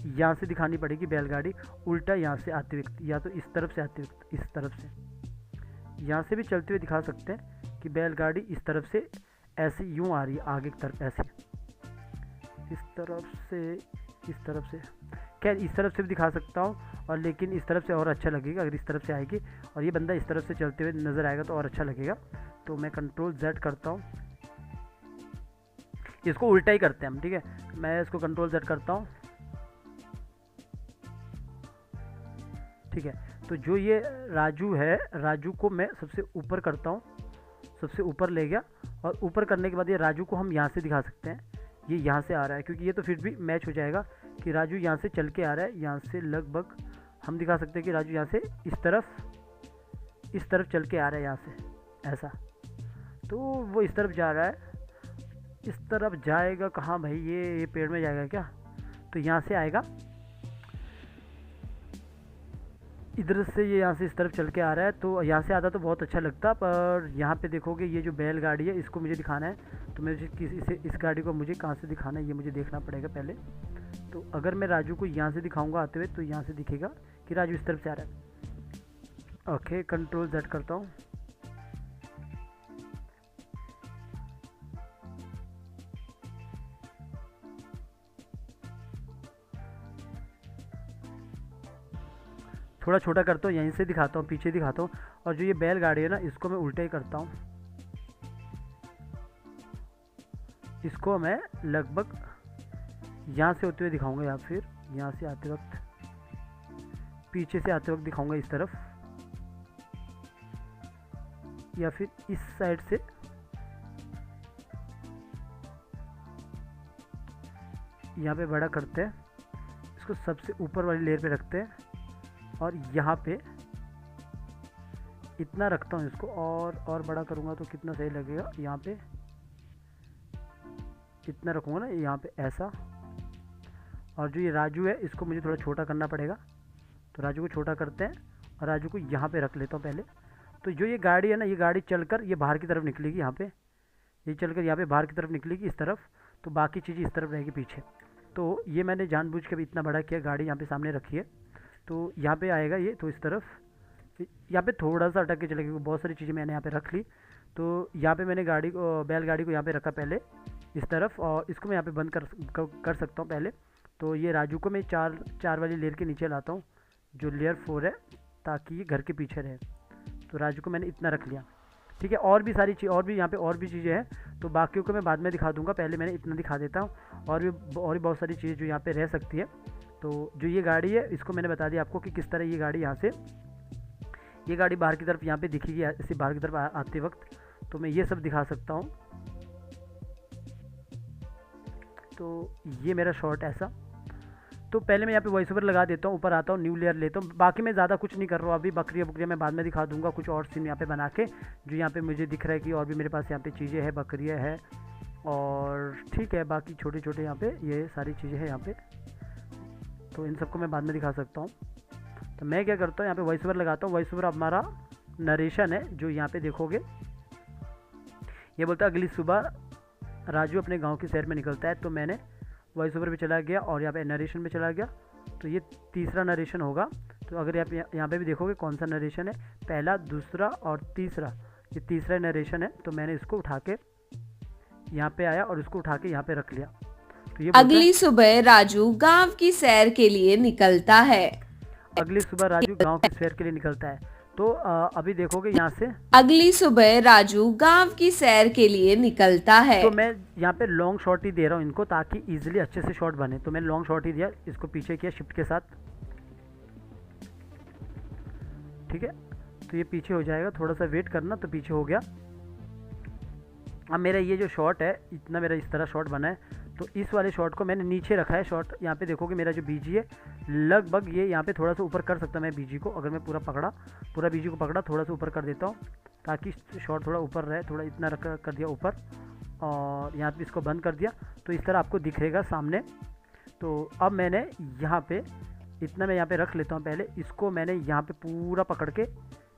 यहाँ से दिखानी पड़ेगी बैलगाड़ी उल्टा यहाँ से आते हुए, या तो इस तरफ से आते हुए, इस तरफ से, यहाँ से भी चलते हुए दिखा सकते हैं कि बैलगाड़ी इस तरफ से ऐसे यूँ आ रही है आगे की तरफ, ऐसे इस तरफ से, इस तरफ से, खैर इस तरफ से भी दिखा सकता हूँ, और लेकिन इस तरफ से और अच्छा लगेगा अगर इस तरफ से आएगी, और ये बंदा इस तरफ से चलते हुए नज़र आएगा तो और अच्छा लगेगा। तो मैं कंट्रोल Z करता हूँ, इसको उल्टा ही करते हैं हम, ठीक है। मैं इसको कंट्रोल Z करता हूँ, ठीक है। तो जो ये राजू है, राजू को मैं सबसे ऊपर करता हूँ, सबसे ऊपर ले गया, और ऊपर करने के बाद ये राजू को हम यहाँ से दिखा सकते हैं, ये यहाँ से आ रहा है, क्योंकि ये तो फिर भी मैच हो जाएगा कि राजू यहाँ से चल के आ रहा है, यहाँ से लगभग हम दिखा सकते हैं कि राजू यहाँ से इस तरफ चल के आ रहा है, यहाँ से ऐसा, तो वो इस तरफ जा रहा है। इस तरफ जाएगा कहाँ भाई, ये पेड़ में जाएगा क्या, तो यहाँ से आएगा, इधर से ये यहाँ से इस तरफ चल के आ रहा है, तो यहाँ से आता तो बहुत अच्छा लगता। पर यहाँ पे देखोगे ये जो बैलगाड़ी है इसको मुझे दिखाना है, तो मुझे इस गाड़ी को मुझे कहाँ से दिखाना है ये मुझे देखना पड़ेगा पहले। तो अगर मैं राजू को यहाँ से दिखाऊंगा आते हुए, तो यहाँ से दिखेगा कि राजू इस तरफ से आ रहा है। ओके, कंट्रोल Z करता हूँ, थोड़ा छोटा करता हूँ, यहीं से दिखाता हूँ, पीछे दिखाता हूँ, और जो ये बैलगाड़ी है ना इसको मैं उल्टा ही करता हूँ, इसको मैं लगभग यहाँ से होते हुए दिखाऊंगा, या फिर यहाँ से आते वक्त, पीछे से आते वक्त दिखाऊंगा इस तरफ, या फिर इस साइड से, यहाँ पे बड़ा करते हैं, इसको सबसे ऊपर वाली लेयर पे रखते हैं, और यहाँ पे इतना रखता हूँ इसको, और बड़ा करूँगा तो कितना सही लगेगा, यहाँ पे इतना रखूँगा ना यहाँ पे ऐसा। और जो ये राजू है इसको मुझे थोड़ा छोटा करना पड़ेगा, तो राजू को छोटा करते हैं, और राजू को यहाँ पे रख लेता हूँ पहले। तो जो ये गाड़ी है ना, ये गाड़ी चलकर ये बाहर की तरफ निकलेगी, यहाँ पे ये चलकर यहाँ पे बाहर की तरफ निकलेगी इस तरफ, तो बाकी चीज़ें इस तरफ रहेगी पीछे। तो ये मैंने जानबूझ के भी इतना बड़ा किया, गाड़ी यहाँ पे सामने रखी है, तो यहाँ पे आएगा ये, तो इस तरफ यहाँ पे थोड़ा सा अटक के चलेगा, क्योंकि बहुत सारी चीज़ें मैंने यहाँ पे रख ली। तो यहाँ पे मैंने बैलगाड़ी को यहाँ पे रखा पहले इस तरफ, और इसको मैं यहाँ पे बंद कर सकता हूँ पहले। तो ये राजू को मैं चार वाली लेयर के नीचे लाता हूँ, जो लेयर 4 है, ताकि ये घर के पीछे रहे। तो राजू को मैंने इतना रख लिया, ठीक है। और भी सारी चीज़, और भी यहाँ पे और भी चीज़ें हैं, तो बाकियों को मैं बाद में दिखा दूँगा, पहले मैंने इतना दिखा देता हूँ। और भी बहुत सारी चीज़ें जो यहाँ पे रह सकती है। तो जो ये गाड़ी है इसको मैंने बता दिया आपको कि किस तरह ये गाड़ी यहाँ से, ये गाड़ी बाहर की तरफ यहाँ पे दिखेगी, ऐसे बाहर की तरफ आते वक्त, तो मैं ये सब दिखा सकता हूँ। तो ये मेरा शॉट ऐसा। तो पहले मैं यहाँ पे वॉइस ओवर लगा देता हूँ, ऊपर आता हूँ, न्यू लेयर लेता हूँ। बाकी मैं ज़्यादा कुछ नहीं कर रहा हूँ अभी, बकरियाँ मैं बाद में दिखा दूँगा, कुछ और सीन यहाँ पे बना के, जो यहाँ पे मुझे दिख रहा है कि और भी मेरे पास यहाँ पे चीज़ें हैं, बकरियाँ है, और ठीक है, बाकी छोटे छोटे यहाँ पे ये सारी चीज़ें हैं यहाँ पे, तो इन सबको मैं बाद में दिखा सकता हूँ। तो मैं क्या करता हूँ, यहाँ पे वॉइस ओवर लगाता हूँ। वॉइस ओवर हमारा नरेशन है, जो यहाँ पे देखोगे ये बोलता है अगली सुबह राजू अपने गांव की सैर में निकलता है। तो मैंने वॉइस ओवर पे चला गया और यहाँ पे नरेशन में चला गया, तो ये तीसरा नरेशन होगा। तो अगर आप यहाँ पे भी देखोगे कौन सा नरेशन है, पहला, दूसरा और तीसरा, ये तीसरा नरेशन है। तो मैंने इसको उठा के यहाँ पे आया और इसको उठा के यहाँ पे रख लिया। तो ये अगली सुबह राजू गांव की सैर के लिए निकलता है। अगली सुबह राजू गांव की सैर के लिए निकलता है। तो अभी देखोगे यहाँ से अगली सुबह राजू गांव की सैर के लिए निकलता है। तो मैं यहाँ पे लॉन्ग शॉट ही दे रहा हूँ इनको, ताकि इजीली अच्छे से शॉट बने। तो मैंने लॉन्ग शॉट ही दिया, इसको पीछे किया शिफ्ट के साथ, ठीक है। तो ये पीछे हो जाएगा, थोड़ा सा वेट करना, तो पीछे हो गया। अब मेरा ये जो शॉट है, इतना मेरा इस तरह शॉट बना है। तो इस वाले शॉट को मैंने नीचे रखा है शॉट। यहाँ पे देखोगे मेरा जो बीजी है लगभग ये यहाँ पे थोड़ा सा ऊपर कर सकता मैं बीजी को, अगर मैं पूरा बीजी को पकड़ा, थोड़ा सा ऊपर कर देता हूँ ताकि शॉट थोड़ा ऊपर रहे। थोड़ा इतना रख कर दिया ऊपर, और यहाँ पे इसको बंद कर दिया। तो इस तरह आपको दिखेगा सामने। तो अब मैंने यहाँ पे इतना मैं यहाँ पे रख लेता हूँ पहले। इसको मैंने यहाँ पे पूरा पकड़ के,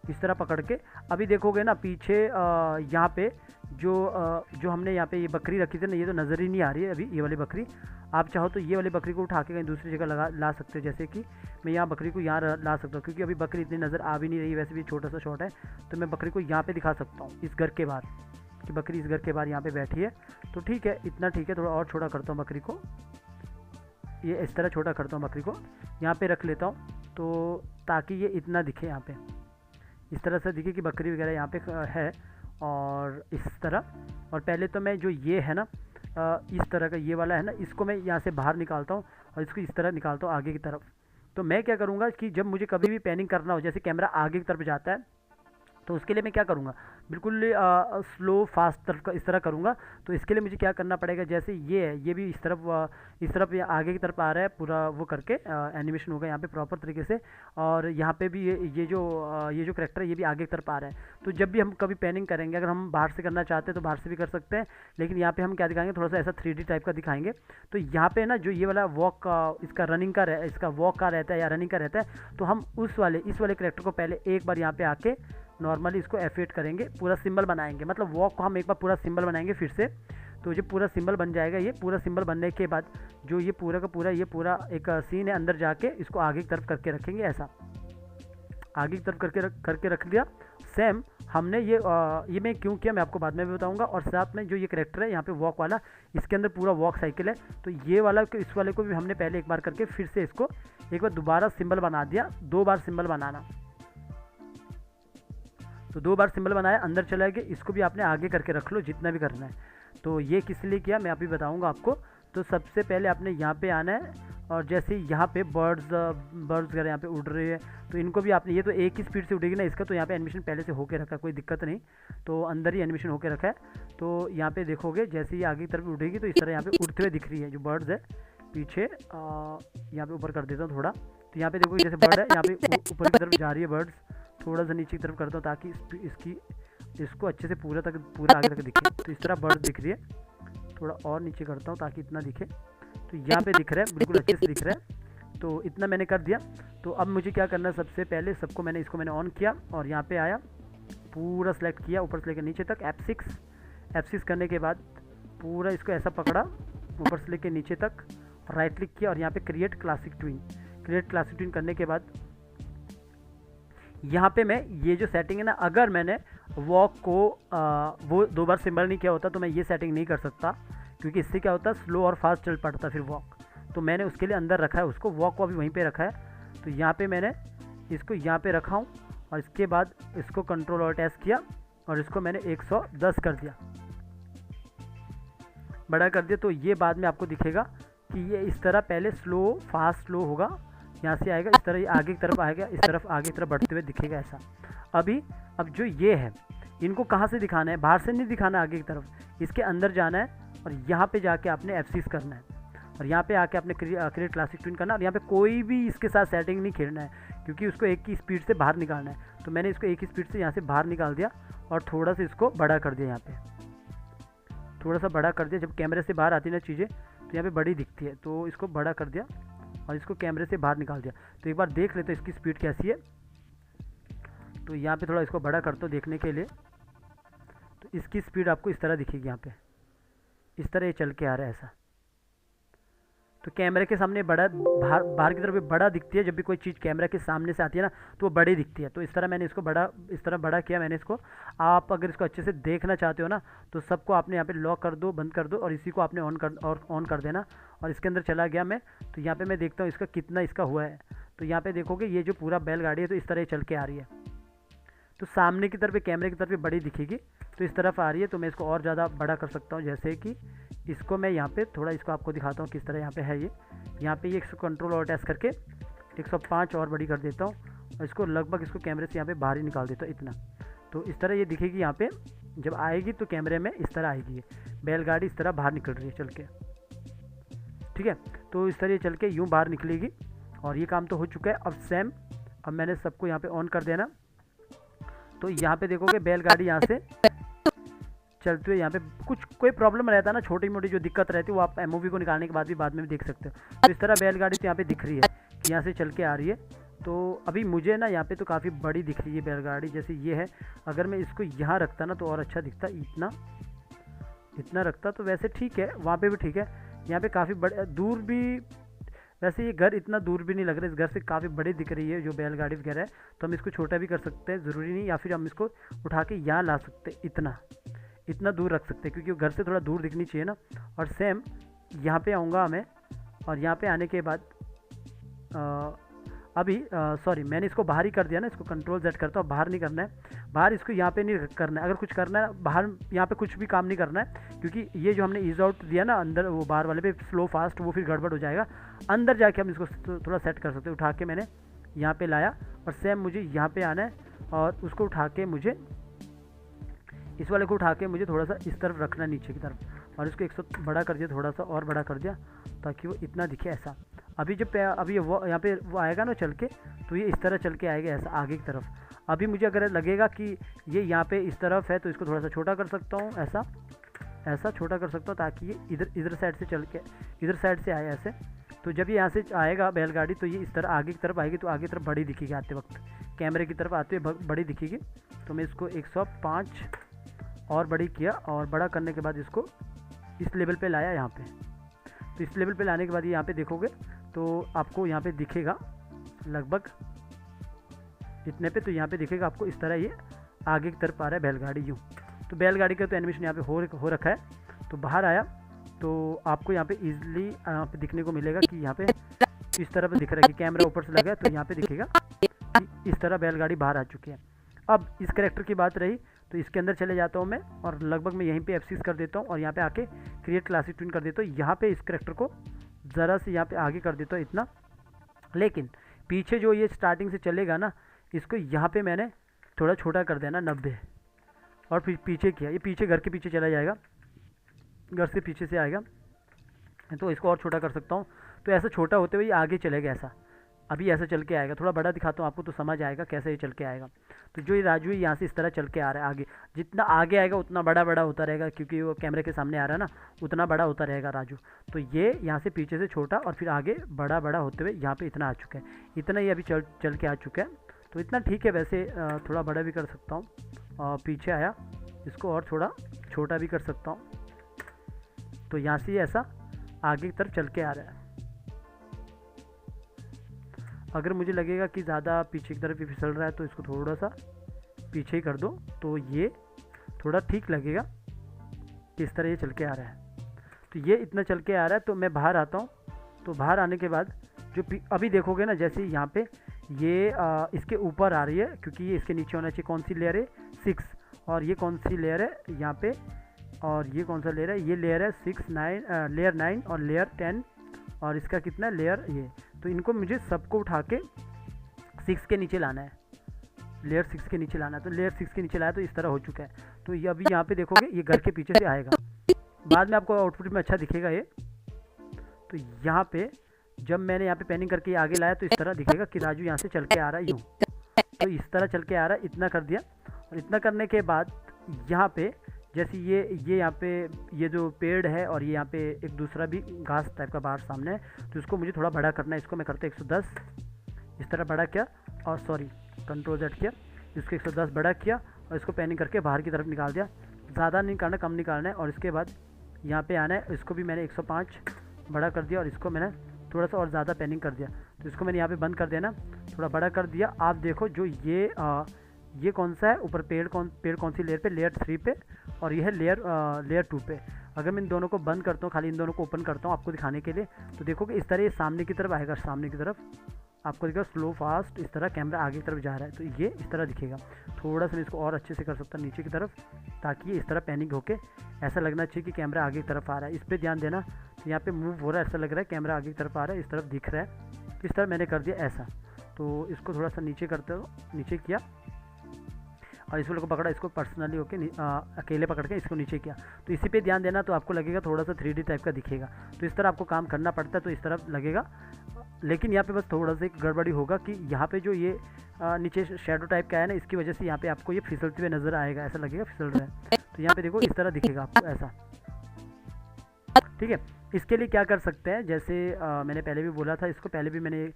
इस तरह पकड़ के, अभी देखोगे ना पीछे यहाँ पे जो हमने यहाँ पे ये बकरी रखी थी ना, ये तो नज़र ही नहीं आ रही है अभी ये वाली बकरी। आप चाहो तो ये वाली बकरी को उठा के कहीं दूसरी जगह ला सकते हो। जैसे कि मैं यहाँ बकरी को यहाँ ला सकता हूँ, क्योंकि अभी बकरी इतनी नज़र आ भी नहीं रही है। वैसे भी छोटा सा शॉट है, तो मैं बकरी को यहाँ पे दिखा सकता हूँ इस घर के बाहर, कि बकरी इस घर के बाहर यहाँ पे बैठी है। तो ठीक है, इतना ठीक है। थोड़ा और छोटा करता हूँ बकरी को, ये इस तरह छोटा करता हूँ बकरी को, यहाँ पे रख लेता हूँ। तो ताकि ये इतना दिखे, यहाँ पे इस तरह से दिखे कि बकरी वगैरह यहाँ पे है, और इस तरह। और पहले तो मैं जो ये है ना इस तरह का ये वाला है ना, इसको मैं यहाँ से बाहर निकालता हूँ और इसको इस तरह निकालता हूँ आगे की तरफ। तो मैं क्या करूँगा कि जब मुझे कभी भी पैनिंग करना हो, जैसे कैमरा आगे की तरफ जाता है, तो उसके लिए मैं क्या करूँगा, बिल्कुल स्लो फास्ट तरफ इस तरह करूँगा। तो इसके लिए मुझे क्या करना पड़ेगा, जैसे ये है, ये भी इस तरफ ये आगे की तरफ आ रहा है पूरा, वो करके एनिमेशन होगा यहाँ पे प्रॉपर तरीके से। और यहाँ पे भी ये जो करैक्टर है ये भी आगे की तरफ आ रहा है। तो जब भी हम कभी पैनिंग करेंगे, अगर हम बाहर से करना चाहते हैं तो बाहर से भी कर सकते हैं, लेकिन यहाँ पे हम क्या दिखाएंगे, थोड़ा सा ऐसा 3D टाइप का दिखाएंगे। तो यहाँ पे ना जो ये वाला वॉक इसका रनिंग का इसका वॉक का रहता है या रनिंग का रहता है, तो हम इस वाले करैक्टर को पहले एक बार यहाँ पे आके नॉर्मली इसको F8 करेंगे, पूरा सिंबल बनाएंगे। मतलब वॉक को हम एक बार पूरा सिंबल बनाएंगे फिर से। तो जो पूरा सिंबल बन जाएगा, ये पूरा सिंबल बनने के बाद जो ये पूरा का पूरा ये पूरा एक सीन है, अंदर जाके इसको आगे की तरफ करके रखेंगे। ऐसा आगे की तरफ करके रख दिया। सेम हमने ये मैं क्यों किया मैं आपको बाद में भी बताऊंगा। और साथ में जो ये करैक्टर है यहाँ पे वॉक वाला, इसके अंदर पूरा वॉक साइकिल है। तो ये वाला इस वाले को भी हमने पहले एक बार करके फिर से इसको एक बार दोबारा सिंबल बना दिया। 2 बार सिंबल बनाना, तो 2 बार सिंबल बनाया, अंदर चला गया। इसको भी आपने आगे करके रख लो जितना भी करना है। तो ये किस लिए किया मैं अभी बताऊंगा आपको। तो सबसे पहले आपने यहाँ पे आना है, और जैसे यहाँ पे बर्ड्स वगैरह यहाँ पे उड़ रहे हैं, तो इनको भी आपने, ये तो एक ही स्पीड से उड़ेगी ना इसका, तो यहाँ पे एनिमेशन पहले से होके रखा है, कोई दिक्कत नहीं। तो अंदर ही एनिमेशन होके रखा है। तो यहाँ पे देखोगे जैसे ही आगे की तरफ उड़ेगी, तो इस तरह यहाँ पे उड़ते हुए दिख रही है जो बर्ड्स है पीछे। यहाँ पे ऊपर कर देता हूँ थोड़ा। तो यहाँ पे देखो जैसे बर्ड है यहाँ पे ऊपर की तरफ जा रही है बर्ड्स, थोड़ा सा नीचे की तरफ करता हूँ ताकि इसको अच्छे से पूरा आगे तक दिखे। तो इस तरह बर्ड दिख रही है, थोड़ा और नीचे करता हूँ ताकि इतना दिखे। तो यहाँ पे दिख रहा है, बिल्कुल अच्छे से दिख रहा है। तो इतना मैंने कर दिया। तो अब मुझे क्या करना है, सबसे पहले सबको इसको मैंने ऑन किया और यहाँ पे आया, पूरा सेलेक्ट किया ऊपर से लेकर नीचे तक। F6 करने के बाद पूरा इसको ऐसा पकड़ा ऊपर से लेकर नीचे तक, राइट क्लिक किया और यहाँ पे क्रिएट क्लासिक ट्विन करने के बाद यहाँ पे मैं ये जो सेटिंग है ना, अगर मैंने वॉक को वो 2 बार सिंबल नहीं किया होता तो मैं ये सेटिंग नहीं कर सकता, क्योंकि इससे क्या होता है स्लो और फास्ट चल पड़ता फिर वॉक। तो मैंने उसके लिए अंदर रखा है उसको, वॉक को अभी वहीं पे रखा है। तो यहाँ पे मैंने इसको यहाँ पे रखा हूँ और इसके बाद इसको कंट्रोल और टैच किया और इसको मैंने 110 कर दिया, बड़ा कर दिया। तो ये बाद में आपको दिखेगा कि ये इस तरह पहले फास्ट स्लो होगा, यहाँ से आएगा, इस तरह आगे की तरफ आएगा, इस तरफ आगे की तरफ बढ़ते हुए दिखेगा ऐसा। अब जो ये है, इनको कहाँ से दिखाना है, बाहर से नहीं दिखाना आगे की तरफ, इसके अंदर जाना है और यहाँ पे जाके आपने F6 करना है और यहाँ पे आके आपने क्रिएट क्लासिक ट्विन करना है। और यहाँ पे कोई भी इसके साथ सेटिंग नहीं खेलना है, क्योंकि उसको एक ही स्पीड से बाहर निकालना है। तो मैंने इसको एक ही स्पीड से यहाँ से बाहर निकाल दिया और थोड़ा सा इसको बड़ा कर दिया। यहाँ पे थोड़ा सा बड़ा कर दिया, जब कैमरे से बाहर आती ना चीज़ें तो यहाँ पे बड़ी दिखती है, तो इसको बड़ा कर दिया और इसको कैमरे से बाहर निकाल दिया। तो एक बार देख लेते इसकी स्पीड कैसी है। तो यहाँ पे थोड़ा इसको बड़ा करता हूँ देखने के लिए। तो इसकी स्पीड आपको इस तरह दिखेगी, यहाँ पे इस तरह ये चल के आ रहा है ऐसा। तो कैमरे के सामने बड़ा बाहर की तरफ भी बड़ा दिखती है, जब भी कोई चीज़ कैमरा के सामने से आती है ना तो वो बड़ी दिखती है। तो इस तरह मैंने इसको इस तरह बड़ा किया मैंने इसको। आप अगर इसको अच्छे से देखना चाहते हो ना तो सबको आपने यहाँ पे लॉक कर दो, बंद कर दो और इसी को आपने ऑन कर देना। और इसके अंदर चला गया मैं, तो यहाँ पे मैं देखता हूँ इसका कितना इसका हुआ है। तो यहाँ पे देखोगे ये जो पूरा बैलगाड़ी है तो इस तरह चल के आ रही है, तो सामने की तरफ कैमरे की तरफ ये बड़ी दिखेगी, तो इस तरफ आ रही है। तो मैं इसको और ज़्यादा बड़ा कर सकता हूँ, जैसे कि इसको मैं यहाँ पे थोड़ा इसको आपको दिखाता हूँ किस तरह यहाँ पे है ये। यहाँ पे ये इसको कंट्रोल और टेस्ट करके 105 और बड़ी कर देता हूँ और इसको लगभग इसको कैमरे से यहाँ पे बाहर ही निकाल देता हूँ इतना। तो इस तरह ये दिखेगी यहाँ पे जब आएगी, तो कैमरे में इस तरह आएगी ये बैलगाड़ी, इस तरह बाहर निकल रही है चल के, ठीक है। तो इस तरह ये चल के यूँ बाहर निकलेगी और ये काम तो हो चुका है। अब सेम अब मैंने सबको यहाँ पे ऑन कर देना, तो यहाँ पे देखोगे बैलगाड़ी यहाँ से चलते हुए, यहाँ पे कुछ कोई प्रॉब्लम रहता है ना, छोटी मोटी जो दिक्कत रहती है वो आप एमओवी को निकालने के बाद भी बाद में भी देख सकते हो। तो इस तरह बैलगाड़ी तो यहाँ पे दिख रही है कि यहाँ से चल के आ रही है। तो अभी मुझे ना यहाँ पे तो काफ़ी बड़ी दिख रही है बैलगाड़ी, जैसे ये है। अगर मैं इसको यहाँ रखता ना तो और अच्छा दिखता, इतना रखता तो वैसे ठीक है, वहाँ पे भी ठीक है। यहाँ पे काफ़ी बड़े दूर भी, वैसे ये घर इतना दूर भी नहीं लग रहा है, इस घर से काफ़ी बड़ी दिख रही है जो बैलगाड़ी वगैरह है। तो हम इसको छोटा भी कर सकते हैं, ज़रूरी नहीं, या फिर हम इसको उठा के यहाँ ला सकते हैं, इतना दूर रख सकते हैं, क्योंकि वो घर से थोड़ा दूर दिखनी चाहिए ना। और सेम यहाँ पे आऊँगा मैं, और यहाँ पे आने के बाद अभी सॉरी मैंने इसको बाहर ही कर दिया ना, इसको कंट्रोल Z करता हूँ, बाहर नहीं करना है, बाहर इसको यहाँ पे नहीं करना है। अगर कुछ करना है बाहर, यहाँ पे कुछ भी काम नहीं करना है, क्योंकि ये जो हमने ईज आउट दिया ना अंदर, वो बाहर वाले पे स्लो फास्ट, वो फिर गड़बड़ हो जाएगा। अंदर जाके हम इसको थोड़ा सेट कर सकते हैं। उठा के मैंने यहाँ पे लाया और सेम मुझे यहाँ पे आना है और उसको उठा के मुझे, इस वाले को उठा के मुझे थोड़ा सा इस तरफ रखना है नीचे की तरफ, और इसको 100 बड़ा कर दिया, थोड़ा सा और बड़ा कर दिया ताकि वो इतना दिखे ऐसा। अभी जब अभी वो यहाँ पे वो आएगा ना चल के, तो ये इस तरह चल के आएगा ऐसा आगे की तरफ। अभी मुझे अगर लगेगा कि ये यहाँ पे इस तरफ है तो इसको थोड़ा सा छोटा कर सकता हूँ, ऐसा छोटा कर सकता हूँ ताकि ये इधर साइड से चल के इधर साइड से आए ऐसे। तो जब ये यहाँ से आएगा बैलगाड़ी तो ये इस तरह आगे की तरफ आएगी, तो आगे की तरफ बड़ी दिखेगी आते वक्त, कैमरे की तरफ आते हुए बड़ी दिखेगी। तो मैं इसको 105 और बड़ी किया, और बड़ा करने के बाद इसको इस लेवल पे लाया यहाँ पे। तो इस लेवल पे लाने के बाद ये यहाँ पे देखोगे तो आपको यहाँ पे दिखेगा लगभग इतने पे, तो यहाँ पे दिखेगा आपको इस तरह ये आगे की तरफ आ रहा है बैलगाड़ी यूँ। तो बैलगाड़ी का तो एनिमेशन यहाँ पे हो रखा है। तो बाहर आया तो आपको यहाँ पे ईजिली यहाँ पे दिखने को मिलेगा कि यहाँ पे इस तरह पे दिख रहा है कि कैमरा ऊपर से लगा है, तो यहाँ पे दिखेगा कि इस तरह बैलगाड़ी बाहर आ चुकी है। अब इस कैरेक्टर की बात रही तो इसके अंदर चले जाता हूँ मैं, और लगभग मैं यहीं पे F6 कर देता हूँ और यहाँ पे आके क्रिएट क्लासिक ट्विन कर देता हूँ। यहाँ पे इस कैरेक्टर को ज़रा से यहाँ पे आगे कर देता हूँ इतना, लेकिन पीछे जो ये स्टार्टिंग से चलेगा ना, इसको यहाँ पे मैंने थोड़ा छोटा कर देना 90, और फिर पीछे किया, ये पीछे घर के पीछे चला जाएगा, घर से पीछे से आएगा, तो इसको और छोटा कर सकता हूँ। तो ऐसा छोटा होते हुए ये आगे चलेगा ऐसा, अभी ऐसा चल के आएगा। थोड़ा बड़ा दिखाता हूँ आपको तो समझ आएगा कैसे ये चल के आएगा। तो जो ये राजू है यहाँ से इस तरह चल के आ रहा है आगे, जितना आगे आएगा उतना बड़ा बड़ा होता रहेगा, क्योंकि वो कैमरे के सामने आ रहा है ना, उतना बड़ा होता रहेगा राजू। तो ये यहाँ से पीछे से छोटा और फिर आगे बड़ा बड़ा होते हुए यहाँ पे इतना आ चुका है, इतना ये अभी चल के आ चुका है। तो इतना ठीक है, वैसे थोड़ा बड़ा भी कर सकता हूँ, और पीछे आया इसको और थोड़ा छोटा भी कर सकता हूँ। तो यहाँ से ऐसा आगे की तरफ चल के आ रहा है। अगर मुझे लगेगा कि ज़्यादा पीछे की तरफ फिसल रहा है तो इसको थोड़ा सा पीछे ही कर दो, तो ये थोड़ा ठीक लगेगा कि इस तरह ये चल के आ रहा है। तो ये इतना चल के आ रहा है। तो मैं बाहर आता हूँ, तो बाहर आने के बाद जो अभी देखोगे ना, जैसे यहाँ पे ये इसके ऊपर आ रही है, क्योंकि ये इसके नीचे होना चाहिए। कौन सी लेयर है? 6। और ये कौन सी लेयर है यहाँ पे, और ये कौन सा लेयर है? ये लेयर है 6, 9, लेयर 9 और लेयर 10, और इसका कितना लेयर ये। तो इनको मुझे सबको उठा के 6 के नीचे लाना है, लेयर 6 के नीचे लाना है। तो लेयर 6 के नीचे लाया तो इस तरह हो चुका है। तो ये अभी यहाँ पे देखोगे ये घर के पीछे से आएगा, बाद में आपको आउटपुट में अच्छा दिखेगा ये। तो यहाँ पे जब मैंने यहाँ पे पैनिंग करके आगे लाया तो इस तरह दिखेगा कि राजू यहाँ से चल के आ रहा है यूँ। तो इस तरह चल के आ रहा है, इतना कर दिया। और इतना करने के बाद यहाँ पे जैसे ये यहाँ पे ये जो पेड़ है और ये यहाँ पे एक दूसरा भी घास टाइप का बाहर सामने है, तो इसको मुझे थोड़ा बड़ा करना है। इसको मैं करते 110 इस तरह बड़ा किया, और सॉरी कंट्रोल Z किया, इसको 110 बड़ा किया और इसको पैनिंग करके बाहर की तरफ निकाल दिया। ज़्यादा नहीं करना, कम निकालना है। और इसके बाद यहाँ पे आना है, इसको भी मैंने 105 बड़ा कर दिया और इसको मैंने थोड़ा सा और ज़्यादा पैनिंग कर दिया। तो इसको मैंने यहाँ पे बंद कर देना, थोड़ा बड़ा कर दिया। आप देखो जो ये कौन सा है ऊपर पेड़ कौन सी लेयर पे? लेयर 3 पे, और ये है लेयर 2 पे। अगर मैं इन दोनों को बंद करता हूँ, खाली इन दोनों को ओपन करता हूँ आपको दिखाने के लिए, तो देखोगे इस तरह ये सामने की तरफ आएगा, सामने की तरफ आपको दिखेगा स्लो फास्ट, इस तरह कैमरा आगे की तरफ जा रहा है, तो ये इस तरह दिखेगा। थोड़ा सा मैं इसको और अच्छे से कर सकता हूँ नीचे की तरफ, ताकि ये इस तरह पैनिक होके ऐसा लगना चाहिए कि कैमरा आगे की तरफ आ रहा है। इस पर ध्यान देना, तो यहाँ पे मूव हो रहा है, ऐसा लग रहा है कैमरा आगे की तरफ आ रहा है, इस तरफ दिख रहा है। इस तरह मैंने कर दिया ऐसा। तो इसको थोड़ा सा नीचे करते हो, नीचे किया और इस वाले को पकड़ा, इसको पर्सनली होके अकेले पकड़ के इसको नीचे किया। तो इसी पे ध्यान देना, तो आपको लगेगा थोड़ा सा 3D टाइप का दिखेगा। तो इस तरह आपको काम करना पड़ता है, तो इस तरह लगेगा। लेकिन यहाँ पे बस थोड़ा सा एक गड़बड़ी होगा कि यहाँ पे जो ये नीचे शेडो टाइप का है ना, इसकी वजह से यहाँ पे आपको ये फिसलते हुए नज़र आएगा, ऐसा लगेगा फिसल रहा है। तो यहाँ पे देखो इस तरह दिखेगा आपको ऐसा, ठीक है। इसके लिए क्या कर सकते हैं, जैसे मैंने पहले भी बोला था, इसको पहले भी मैंने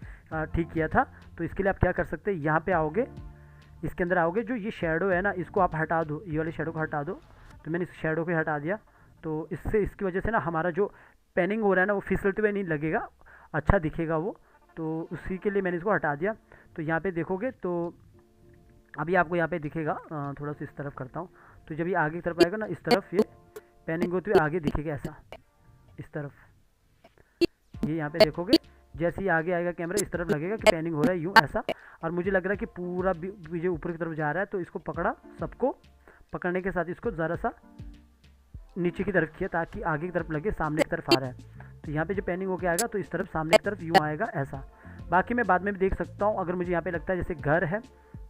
ठीक किया था। तो इसके लिए आप क्या कर सकते हैं, यहाँ पे आओगे, इसके अंदर आओगे, जो ये शेडो है ना इसको आप हटा दो, ये वाले शेडो को हटा दो। तो मैंने इस शेडो को हटा दिया, तो इससे इसकी वजह से ना हमारा जो पैनिंग हो रहा है ना वो फिसलते हुए नहीं लगेगा, अच्छा दिखेगा वो। तो उसी के लिए मैंने इसको हटा दिया। तो यहाँ पे देखोगे तो अभी आपको यहाँ पे दिखेगा, थोड़ा सा इस तरफ करता हूँ, तो जब ये आगे की तरफ आएगा ना, इस तरफ ये पैनिंग होते हुए आगे दिखेगा ऐसा, इस तरफ ये यहाँ पे देखोगे, जैसे ही आगे आएगा कैमरा इस तरफ लगेगा कि पैनिंग हो रहा है यूँ ऐसा। और मुझे लग रहा है कि पूरा विजय ऊपर की तरफ जा रहा है, तो इसको पकड़ा, सबको पकड़ने के साथ इसको ज़रा सा नीचे की तरफ किया, ताकि आगे की तरफ लगे सामने की तरफ आ रहा है। तो यहाँ पे जो पैनिंग होके आएगा तो इस तरफ सामने की तरफ यूँ आएगा ऐसा। बाकी मैं बाद में भी देख सकता हूँ, अगर मुझे यहाँ पे लगता है जैसे घर है,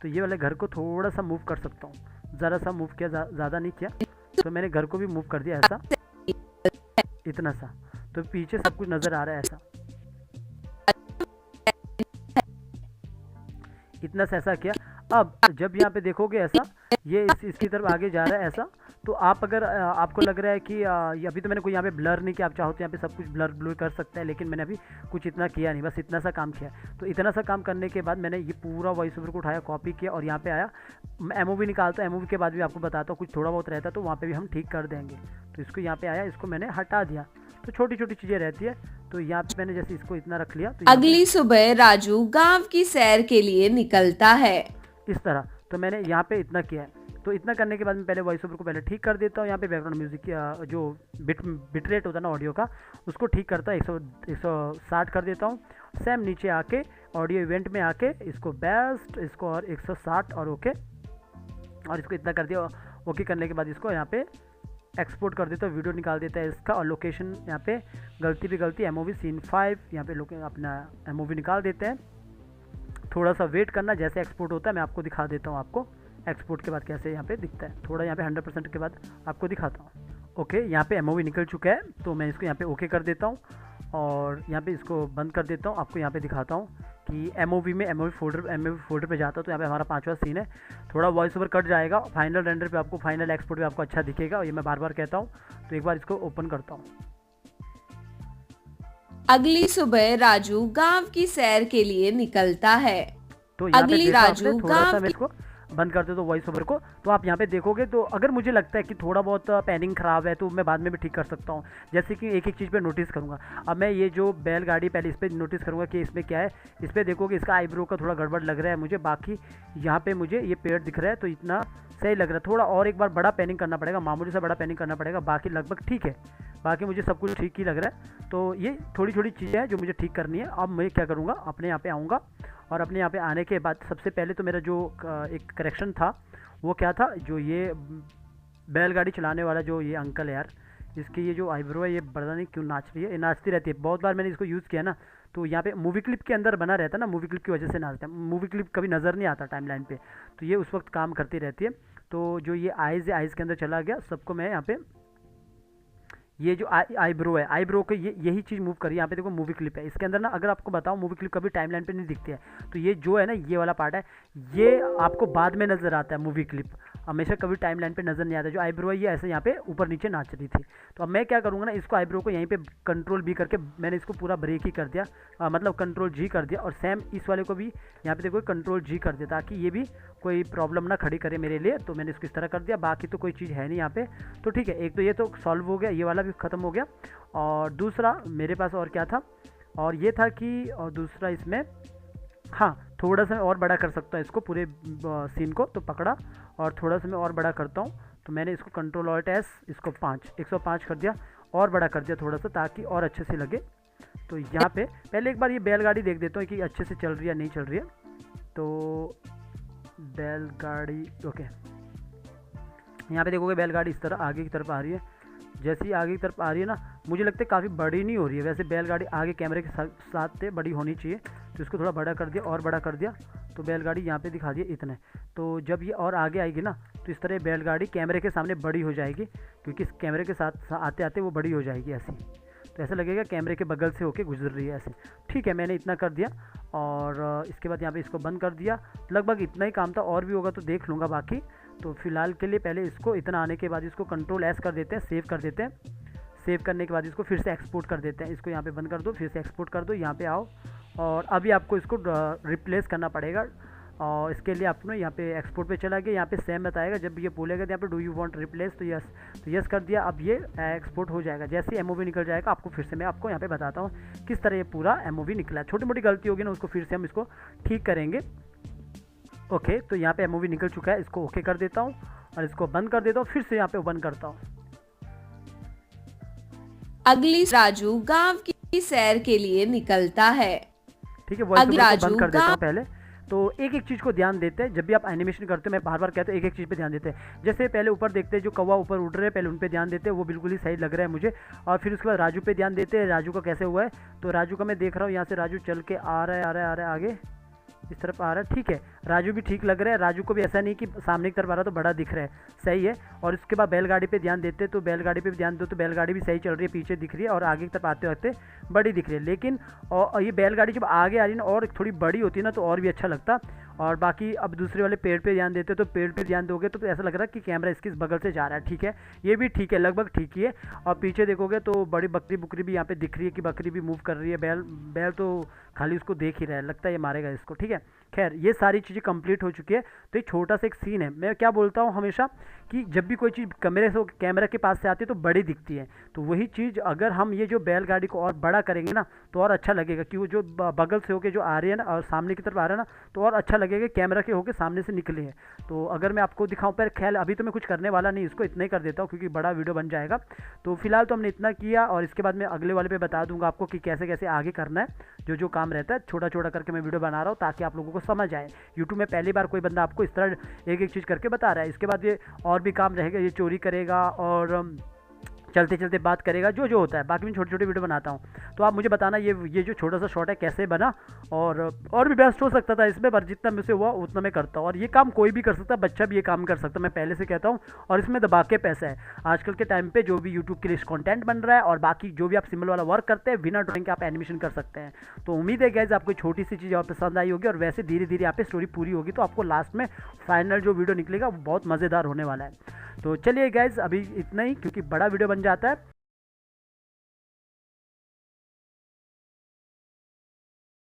तो ये वाले घर को थोड़ा सा मूव कर सकता हूँ, ज़रा सा मूव किया, ज़्यादा नहीं किया। तो मैंने घर को भी मूव कर दिया ऐसा, इतना सा, तो पीछे सब कुछ नज़र आ रहा है ऐसा, इतना सा ऐसा किया। अब जब यहाँ पे देखोगे ऐसा, ये इसकी तरफ आगे जा रहा है ऐसा। तो आप अगर आपको लग रहा है कि ये अभी तो मैंने कोई यहाँ पे ब्लर नहीं किया, आप चाहो तो यहाँ पे सब कुछ ब्लर कर सकते हैं, लेकिन मैंने अभी कुछ इतना किया नहीं, बस इतना सा काम किया। तो इतना सा काम करने के बाद मैंने ये पूरा वॉइस ओवर को उठाया, कॉपी किया और यहाँ पे आया। एमओवी निकालता, एमओवी के बाद भी आपको बताता हूँ, कुछ थोड़ा बहुत रहता तो वहाँ पर भी हम ठीक कर देंगे। तो इसको यहाँ पे आया, इसको मैंने हटा दिया। तो छोटी छोटी चीज़ें रहती है। तो यहाँ पे मैंने जैसे इसको इतना रख लिया, तो अगली सुबह राजू गांव की सैर के लिए निकलता है। इस तरह तो मैंने यहाँ पे इतना किया है। तो इतना करने के बाद मैं पहले वॉइस ओवर को पहले ठीक कर देता हूँ। यहाँ पे बैकग्राउंड म्यूजिक जो बिट रेट होता है ना ऑडियो का, उसको ठीक करता है 160 कर देता हूँ। सेम नीचे आके ऑडियो इवेंट में आके इसको बेस्ट, इसको और 160 और ओके, और इसको इतना कर दिया। ओके करने के बाद इसको यहाँ पे एक्सपोर्ट कर देता हूँ, वीडियो निकाल देता है इसका। और लोकेशन यहाँ पे गलती एमओवी सीन 5, यहाँ पे अपना एमओवी निकाल देते हैं। थोड़ा सा वेट करना, जैसे एक्सपोर्ट होता है मैं आपको दिखा देता हूँ, आपको एक्सपोर्ट के बाद कैसे यहाँ पे दिखता है। थोड़ा यहाँ पे 100% के बाद आपको दिखाता हूँ। ओके, यहाँ पे एमओवी निकल चुका है, तो मैं इसको यहाँ पे ओके कर देता हूँ और यहाँ पे इसको बंद कर देता हूँ। आपको यहाँ पे दिखाता हूँ कि एमओवी में एमओवी फोल्डर पे जाता हूँ, तो यहाँ पे हमारा 5वां सीन है। थोड़ा वॉइस ओवर कट जाएगा, फाइनल रेंडर पे आपको, फाइनल एक्सपोर्ट पे आपको अच्छा दिखेगा, और ये मैं बार बार कहता हूँ। तो एक बार इसको ओपन करता हूँ। अगली सुबह राजू गांव की सैर के लिए निकलता है। तो यहाँ पे अगली देखा राजू आपने, थोड़ा सा गांव मैं इसको बंद कर दे तो वॉइस ओवर को, तो आप यहाँ पे देखोगे। तो अगर मुझे लगता है कि थोड़ा बहुत पैनिंग ख़राब है, तो मैं बाद में भी ठीक कर सकता हूँ। जैसे कि एक एक चीज़ पे नोटिस करूँगा। अब मैं ये जो बैलगाड़ी पहले इस पर नोटिस करूँगा कि इसमें क्या है। इस पर देखोगे इसका आईब्रो का थोड़ा गड़बड़ लग रहा है मुझे, बाकी यहाँ पे मुझे ये पेड़ दिख रहा है, तो इतना सही लग रहा है। थोड़ा और एक बार बड़ा पैनिंग करना पड़ेगा, मामूली सा बड़ा पैनिंग करना पड़ेगा, बाकी लगभग ठीक है। बाकी मुझे सब कुछ ठीक ही लग रहा है। तो ये थोड़ी छोटी चीज़ें हैं जो मुझे ठीक करनी है। अब मैं क्या करूँगा, अपने यहाँ पे आऊँगा, और अपने यहाँ पे आने के बाद सबसे पहले तो मेरा जो एक करेक्शन था वो क्या था, जो ये बैलगाड़ी चलाने वाला जो ये अंकल है यार, इसकी ये जो आईब्रो है ये पता नहीं क्यों नाच रही है, ये नाचती रहती है। बहुत बार मैंने इसको यूज़ किया ना, तो यहाँ पे मूवी क्लिप के अंदर बना रहता है ना, मूवी क्लिप की वजह से नाचता है। मूवी क्लिप कभी नज़र नहीं आता टाइमलाइन पे, तो ये उस वक्त काम करती रहती है। तो जो ये आइज़ है, आइज़ के अंदर चला गया सबको। मैं यहाँ पे ये जो आईब्रो है, आईब्रो को यही चीज़ मूव करी। यहाँ पे देखो मूवी क्लिप है, इसके अंदर ना अगर आपको बताऊँ मूवी क्लिप कभी टाइमलाइन पे नहीं दिखती है। तो ये जो है ना, ये वाला पार्ट है, ये आपको बाद में नज़र आता है। मूवी क्लिप हमेशा कभी टाइमलाइन पे नज़र नहीं आता। जो आईब्रो है ये ऐसे यहाँ पे ऊपर नीचे नाच रही थी। तो अब मैं क्या करूँगा ना, इसको आईब्रो को यहीं पे कंट्रोल B करके मैंने इसको पूरा ब्रेक ही कर दिया, मतलब कंट्रोल G कर दिया। और सेम इस वाले को भी यहाँ पे देखो कंट्रोल G कर दिया, ताकि ये भी कोई प्रॉब्लम ना खड़ी करे मेरे लिए। तो मैंने इसको इस तरह कर दिया। बाकी तो कोई चीज़ है नहीं यहाँ पे, तो ठीक है। एक तो ये तो सॉल्व हो गया, ये वाला भी ख़त्म हो गया। और दूसरा मेरे पास और क्या था, और ये था कि और दूसरा इसमें, हाँ, थोड़ा सा मैं और बड़ा कर सकता हूँ इसको, पूरे सीन को। तो पकड़ा और थोड़ा सा मैं और बड़ा करता हूँ। तो मैंने इसको कंट्रोल ऑल्ट S, इसको 105 कर दिया, और बड़ा कर दिया थोड़ा सा, ताकि और अच्छे से लगे। तो यहाँ पे पहले एक बार ये बैलगाड़ी देख देता हूँ कि अच्छे से चल रही है या नहीं चल रही है। तो बैलगाड़ी ओके, यहाँ पे देखोगे बैलगाड़ी इस तरह आगे की तरफ आ रही है। जैसे ही आगे की तरफ आ रही है ना, मुझे लगता है काफ़ी बड़ी नहीं हो रही है। वैसे बैलगाड़ी आगे कैमरे के साथ बड़ी होनी चाहिए, तो इसको थोड़ा बड़ा कर दिया और बड़ा कर दिया, तो बैलगाड़ी यहाँ पे दिखा दिया इतने। तो जब ये और आगे आएगी ना, तो इस तरह बैलगाड़ी कैमरे के सामने बड़ी हो जाएगी, क्योंकि इस कैमरे के साथ आते आते वो बड़ी हो जाएगी ऐसी। तो ऐसा लगेगा कैमरे के बगल से होके गुजर रही है ऐसे। ठीक है, मैंने इतना कर दिया और इसके बाद यहाँ पे इसको बंद कर दिया। लगभग इतना ही काम था, और भी होगा तो देख लूँगा बाकी। तो फिलहाल के लिए पहले इसको इतना आने के बाद इसको कंट्रोल एस कर देते हैं, सेव कर देते हैं। सेव करने के बाद इसको फिर से एक्सपोर्ट कर देते हैं। इसको यहाँ पे बंद कर दो, फिर से एक्सपोर्ट कर दो, यहाँ पे आओ और अभी आपको इसको रिप्लेस करना पड़ेगा। और इसके लिए आपने यहाँ पे एक्सपोर्ट पे चला गया, यहाँ पे सेम बताएगा। जब ये बोलेगा तो यहाँ पे डू यू वांट रिप्लेस, तो यस, तो यस कर दिया। अब ये एक्सपोर्ट हो जाएगा। जैसे ही एमओवी निकल जाएगा आपको फिर से मैं आपको यहाँ पे बताता हूँ किस तरह ये पूरा एमओवी निकला है। छोटी मोटी गलती होगी ना, उसको फिर से हम इसको ठीक करेंगे। ओके, तो यहाँ पे एमओवी निकल चुका है, इसको ओके कर देता हूँ और इसको बंद कर देता हूँ, फिर से यहाँ पे ओपन करता हूँ। अगली राजू गांव की सैर के लिए निकलता है। ठीक है, वॉइस ओवर को राजू बंद कर देता हूँ गाँव पहले। तो एक एक चीज़ को ध्यान देते हैं, जब भी आप एनिमेशन करते हो, मैं बार बार कहता हूँ एक एक चीज़ पे ध्यान देते हैं। जैसे पहले ऊपर देखते हैं जो कौवा ऊपर उड़ रहे हैं, पहले उन पे ध्यान देते हैं, वो बिल्कुल ही सही लग रहा है मुझे। और फिर उसके बाद राजू पे ध्यान देते हैं, राजू का कैसे हुआ है। तो राजू का मैं देख रहा हूँ, यहाँ से राजू चल के आ रहा है, आ रहा है, आ रहा है, आगे इस तरफ आ रहा है। ठीक है, राजू भी ठीक लग रहा है। राजू को भी ऐसा नहीं कि सामने की तरफ आ रहा तो बड़ा दिख रहा है, सही है। और इसके बाद बैलगाड़ी पे ध्यान देते, तो बैलगाड़ी पे भी ध्यान दो, तो बैलगाड़ी भी सही चल रही है, पीछे दिख रही है और आगे की तरफ आते आते बड़ी दिख रही है। लेकिन और ये बैलगाड़ी जब आगे आ रही है ना और थोड़ी बड़ी होती है ना, तो और भी अच्छा लगता। और बाकी अब दूसरे वाले पेड़ पे ध्यान देते, तो पेड़ पे ध्यान दोगे तो ऐसा लग रहा है कि कैमरा इसके बगल से जा रहा है। ठीक है, ये भी ठीक है, लगभग ठीक ही है। और पीछे देखोगे तो बड़ी बकरी बुकरी भी यहाँ पे दिख रही है कि बकरी भी मूव कर रही है। बैल तो खाली उसको देख ही रहा है, लगता है ये मारेगा इसको। ठीक है, खैर ये सारी चीज़ें कंप्लीट हो चुकी है। तो एक छोटा सा एक सीन है, मैं क्या बोलता हूँ हमेशा कि जब भी कोई चीज़ कैमरा के पास से आती है तो बड़ी दिखती है। तो वही चीज़ अगर हम ये जो बैलगाड़ी को और बड़ा करेंगे ना, तो और अच्छा लगेगा कि वो जो बगल से होके जो आ रही है ना और सामने की तरफ आ रहा है ना, तो और अच्छा लगेगा कैमरा के होके सामने से निकले हैं। तो अगर मैं आपको दिखाऊं, पर ख्याल अभी तो मैं कुछ करने वाला नहीं, इसको इतना ही कर देता हूँ क्योंकि बड़ा वीडियो बन जाएगा। तो फिलहाल तो हमने इतना किया और इसके बाद मैं अगले वाले पे बता दूंगा आपको कि कैसे कैसे आगे करना है। जो काम रहता है छोटा छोटा करके मैं वीडियो बना रहा हूँ ताकि आप लोगों को समझ आए। यूट्यूब में पहली बार कोई बंदा आपको इस तरह एक एक चीज़ करके बता रहा है। इसके बाद ये और भी काम रहेगा, ये चोरी करेगा और चलते चलते बात करेगा, जो होता है। बाकी मैं छोटी छोटी वीडियो बनाता हूँ, तो आप मुझे बताना ये जो छोटा सा शॉट है कैसे बना। और भी बेस्ट हो सकता था इसमें, पर जितना मुझसे हुआ उतना मैं करता हूँ। और ये काम कोई भी कर सकता है, बच्चा भी ये काम कर सकता है, मैं पहले से कहता हूँ। और इसमें दबा के पैसा है आजकल के टाइम पे, जो भी यूट्यूब के लिए कंटेंट बन रहा है और बाकी जो भी आप सिंबल वाला वर्क करते हैं, बिना ड्राइंग के आप एनिमेशन कर सकते हैं। तो उम्मीद है गाइस आपको छोटी सी चीज़ और पसंद आई होगी और वैसे धीरे धीरे यहाँ पे स्टोरी पूरी होगी, तो आपको लास्ट में फाइनल जो वीडियो निकलेगा वो बहुत मज़ेदार होने वाला है। तो चलिए गाइस अभी इतना ही, क्योंकि बड़ा वीडियो बन जाता है।